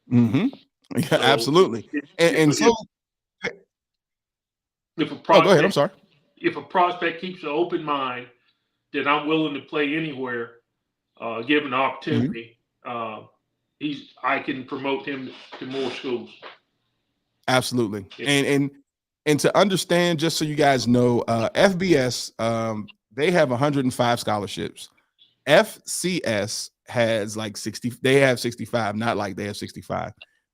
Speaker 1: Yeah, so, absolutely. And so
Speaker 3: if a prospect,
Speaker 1: go ahead. I'm sorry.
Speaker 3: If a prospect keeps an open mind that I'm willing to play anywhere, given the opportunity, I can promote him to more schools. Absolutely. Yeah. And to understand, just so you guys know, FBS, they have 105 scholarships. FCS
Speaker 1: has like 60. They have 65, not like they have 65.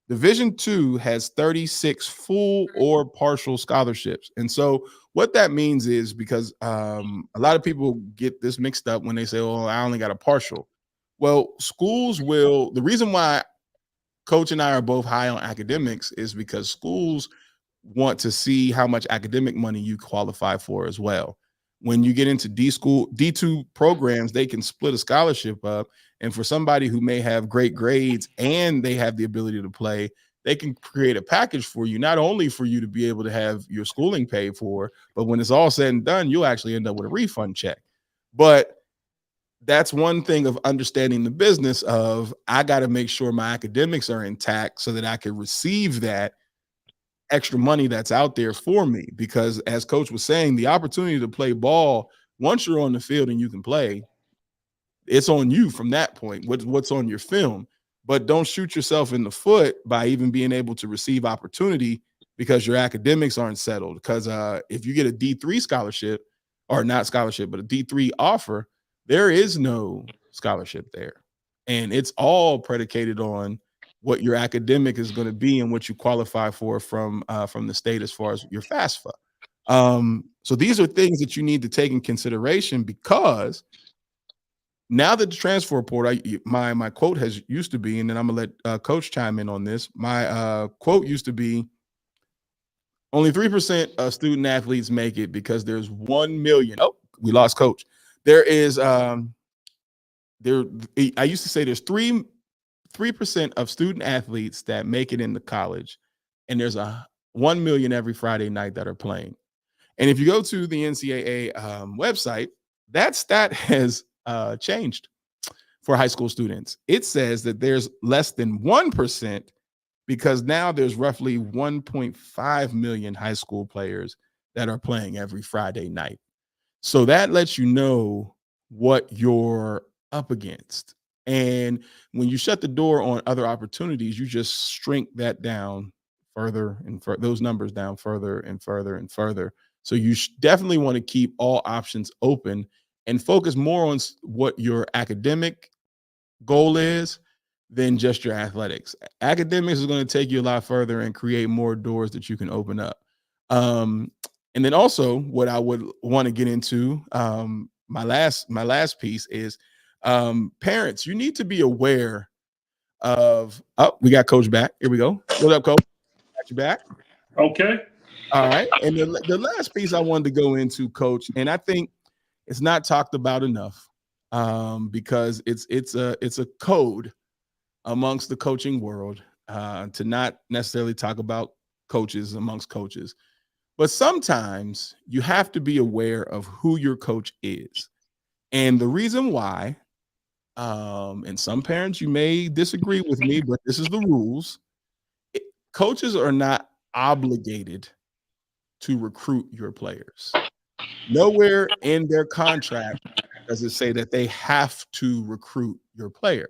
Speaker 1: Division II has 36 full or partial scholarships. And so what that means is, because a lot of people get this mixed up when they say, oh, I only got a partial. Well, schools will, the reason why Coach and I are both high on academics is because schools want to see how much academic money you qualify for as well. When you get into D2 programs, they can split a scholarship up. And for somebody who may have great grades and they have the ability to play, they can create a package for you, not only for you to be able to have your schooling paid for, but when it's all said and done, you'll actually end up with a refund check. But that's one thing of understanding the business of, I got to make sure my academics are intact so that I can receive that extra money that's out there for me. Because as Coach was saying, the opportunity to play ball, once you're on the field and you can play, it's on you from that point, what's on your film. But don't shoot yourself in the foot by even being able to receive opportunity because your academics aren't settled. Because if you get a D3 scholarship, or not scholarship, but a D3 offer, there is no scholarship there. And it's all predicated on what your academic is going to be and what you qualify for from the state as far as your FAFSA. So these are things that you need to take in consideration, because now that the transfer portal, my quote used to be, and then I'm gonna let Coach chime in on this. My quote used to be, only 3% of student athletes make it because there's 1 million. Oh, we lost Coach. There is I used to say there's 3% of student athletes that make it into college, and there's 1 million every Friday night that are playing. And if you go to the NCAA website, that stat has changed for high school students. It says that there's less than 1%, because now there's roughly 1.5 million high school players that are playing every Friday night. So that lets you know what you're up against. And when you shut the door on other opportunities, you just shrink that down further and those numbers down further and further and further. So you definitely want to keep all options open and focus more on what your academic goal is than just your athletics. Academics is going to take you a lot further and create more doors that you can open up. And then also what I would want to get into, my last piece is, parents, you need to be aware of, we got Coach back. Here we go. What up, Coach? Got you back.
Speaker 3: Okay.
Speaker 1: All right. And the last piece I wanted to go into, Coach, and I think it's not talked about enough, because it's a code amongst the coaching world to not necessarily talk about coaches amongst coaches. But sometimes you have to be aware of who your coach is. And the reason why, and some parents, you may disagree with me, but this is the rules. Coaches are not obligated to recruit your players. Nowhere in their contract does it say that they have to recruit your player.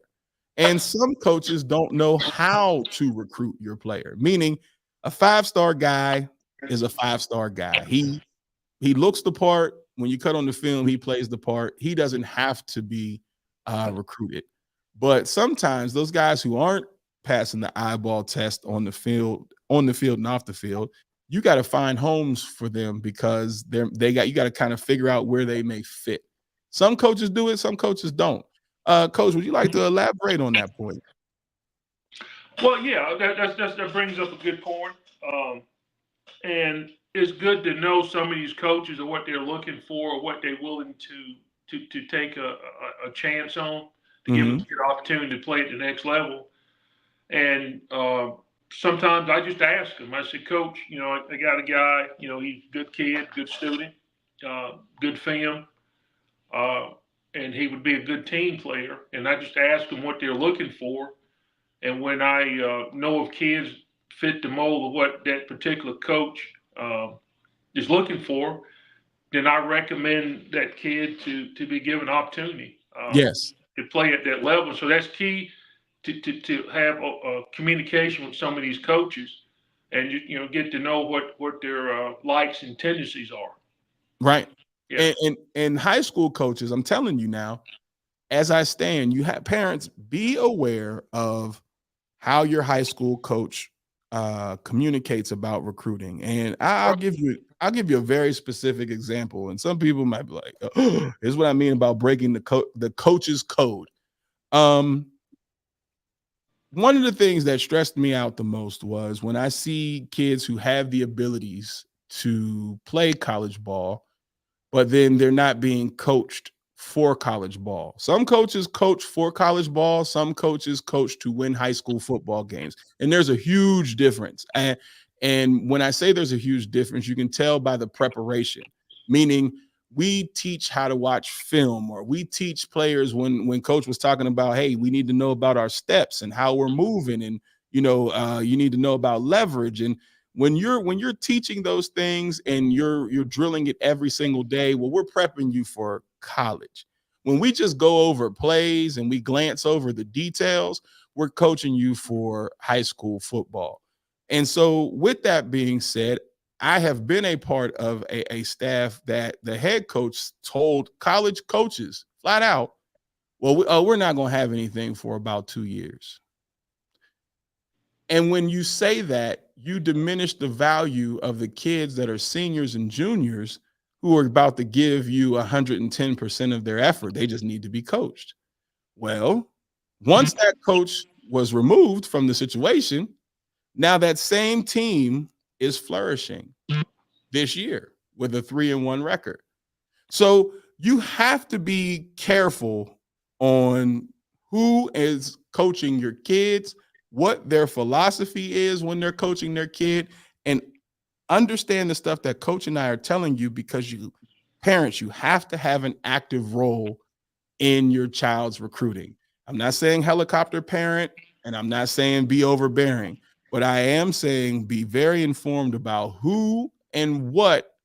Speaker 1: And some coaches don't know how to recruit your player, meaning a 5-star guy is a 5-star guy. He looks the part. When you cut on the film, he plays the part. He doesn't have to be recruited. But sometimes those guys who aren't passing the eyeball test on the field and off the field, you got to find homes for them, because you got to kind of figure out where they may fit. Some coaches do it, some coaches don't. Coach, would you like to elaborate on that point?
Speaker 3: Well, yeah, that brings up a good point. And it's good to know some of these coaches or what they're looking for, or what they're willing to take a chance on, to give them an opportunity to play at the next level. And sometimes I just ask them. I said, Coach, I got a guy, he's a good kid, good student, good film, and he would be a good team player. And I just ask them what they're looking for. And when I know if kids fit the mold of what that particular coach is looking for, then I recommend that kid to be given opportunity.
Speaker 1: Yes.
Speaker 3: To play at that level. So that's key to have a communication with some of these coaches, and get to know what their likes and tendencies are.
Speaker 1: Right.
Speaker 3: Yeah.
Speaker 1: And high school coaches, I'm telling you now, as I stand, you have parents be aware of how your high school coach communicates about recruiting. And I'll give you a very specific example. And some people might be like, oh, here's what I mean about breaking the coach's code. One of the things that stressed me out the most was when I see kids who have the abilities to play college ball, but then they're not being coached for college ball. Some coaches coach for college ball. Some coaches coach to win high school football games. And there's a huge difference. And when I say there's a huge difference, you can tell by the preparation, meaning we teach how to watch film, or we teach players when coach was talking about, hey, we need to know about our steps and how we're moving. And, you need to know about leverage. And when you're teaching those things and you're drilling it every single day, well, we're prepping you for college. When we just go over plays and we glance over the details, we're coaching you for high school football. And so with that being said, I have been a part of a staff that the head coach told college coaches flat out, well, we're not going to have anything for about 2 years. And when you say that, you diminish the value of the kids that are seniors and juniors who are about to give you 110% of their effort. They just need to be coached. Well, once that coach was removed from the situation, now that same team is flourishing this year with a 3-1 record. So you have to be careful on who is coaching your kids, what their philosophy is when they're coaching their kid, and understand the stuff that coach and I are telling you, because parents, you have to have an active role in your child's recruiting. I'm not saying helicopter parent, and I'm not saying be overbearing, but I am saying be very informed about who and what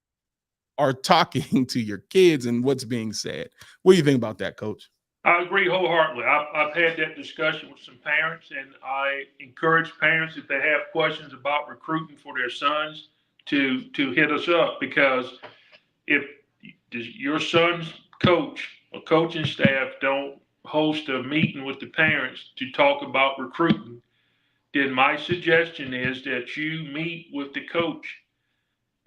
Speaker 1: are talking to your kids and what's being said. What do you think about that, Coach?
Speaker 3: I agree wholeheartedly. I've had that discussion with some parents, and I encourage parents, if they have questions about recruiting for their sons, to hit us up, because if your son's coach or coaching staff don't host a meeting with the parents to talk about recruiting, then my suggestion is that you meet with the coach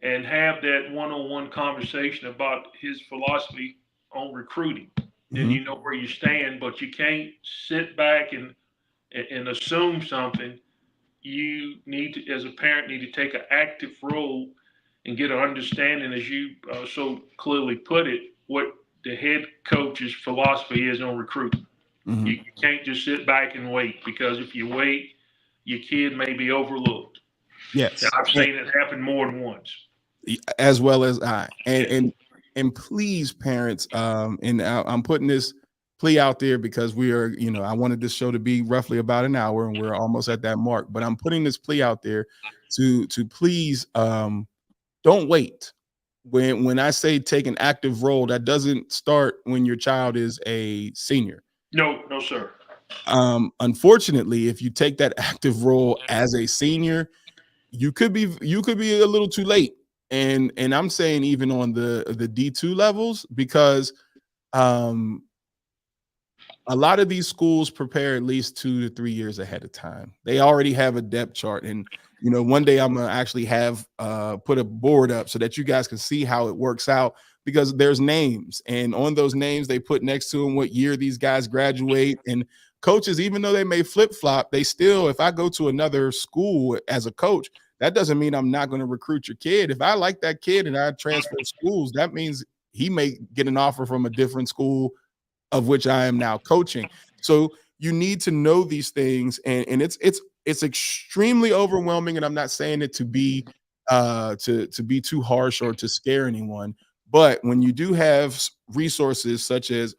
Speaker 3: and have that one-on-one conversation about his philosophy on recruiting. Then you know where you stand, but you can't sit back and assume something. You need to, as a parent, need to take an active role and get an understanding, as you so clearly put it, what the head coach's philosophy is on recruiting. You can't just sit back and wait, because if you wait, your kid may be overlooked.
Speaker 1: Yes.
Speaker 3: And I've seen it happen more than once.
Speaker 1: As well as I. And please, parents, and I'm putting this plea out there because we are, I wanted this show to be roughly about an hour, and we're almost at that mark. But I'm putting this plea out there to please don't wait. When I say take an active role, that doesn't start when your child is a senior.
Speaker 3: No, sir.
Speaker 1: Unfortunately, if you take that active role as a senior, you could be a little too late. And I'm saying even on the D2 levels, because a lot of these schools prepare at least 2 to 3 years ahead of time. They already have a depth chart. And, one day I'm going to actually have put a board up so that you guys can see how it works out, because there's names. And on those names, they put next to them what year these guys graduate. And coaches, even though they may flip-flop, they still, if I go to another school as a coach, that doesn't mean I'm not going to recruit your kid. If I like that kid and I transfer schools, that means he may get an offer from a different school of which I am now coaching. So you need to know these things, and it's extremely overwhelming. And I'm not saying it to be to be too harsh or to scare anyone. But when you do have resources such as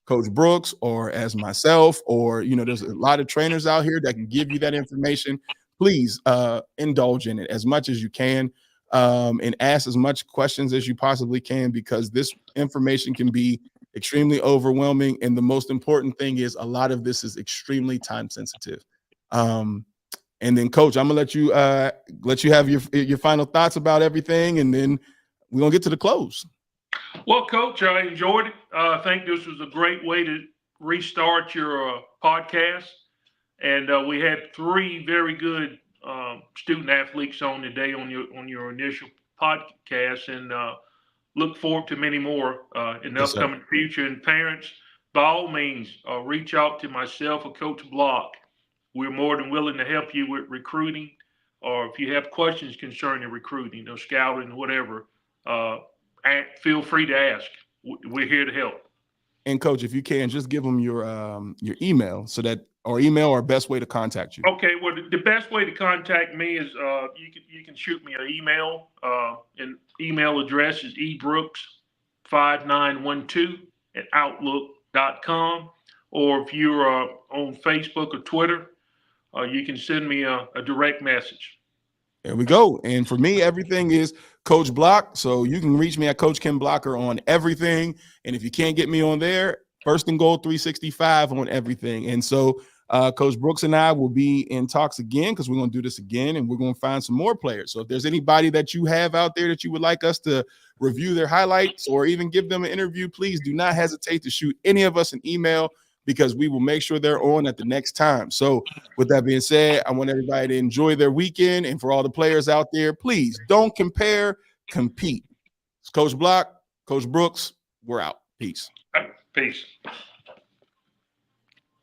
Speaker 1: Coach Brooks or as myself, or there's a lot of trainers out here that can give you that information. Please indulge in it as much as you can, and ask as much questions as you possibly can, because this information can be extremely overwhelming. And the most important thing is a lot of this is extremely time sensitive. And then, Coach, I'm gonna let you have your final thoughts about everything, and then we're gonna get to the close.
Speaker 3: Well, Coach, I enjoyed it. I think this was a great way restart your podcast. And we had 3 very good student athletes on today on your initial podcast, and look forward to many more in the upcoming future. And parents, by all means, reach out to myself or Coach Block. We're more than willing to help you with recruiting, or if you have questions concerning recruiting or scouting, whatever, feel free to ask. We're here to help.
Speaker 1: And Coach, if you can, just give them your email or best way to contact you.
Speaker 3: Okay, well, the best way to contact me is you can shoot me an email. And email address is ebrooks5912@outlook.com. Or if you're on Facebook or Twitter, you can send me a direct message.
Speaker 1: There we go. And for me, everything is Coach Block. So you can reach me at Coach Ken Blocker on everything. And if you can't get me on there, First and Goal 365 on everything. And so Coach Brooks and I will be in talks again, because we're going to do this again, and we're going to find some more players. So if there's anybody that you have out there that you would like us to review their highlights or even give them an interview, please do not hesitate to shoot any of us an email, because we will make sure they're on at the next time. So with that being said, I want everybody to enjoy their weekend. And for all the players out there, please don't compare, compete. It's Coach Block, Coach Brooks. We're out. Peace.
Speaker 3: Peace.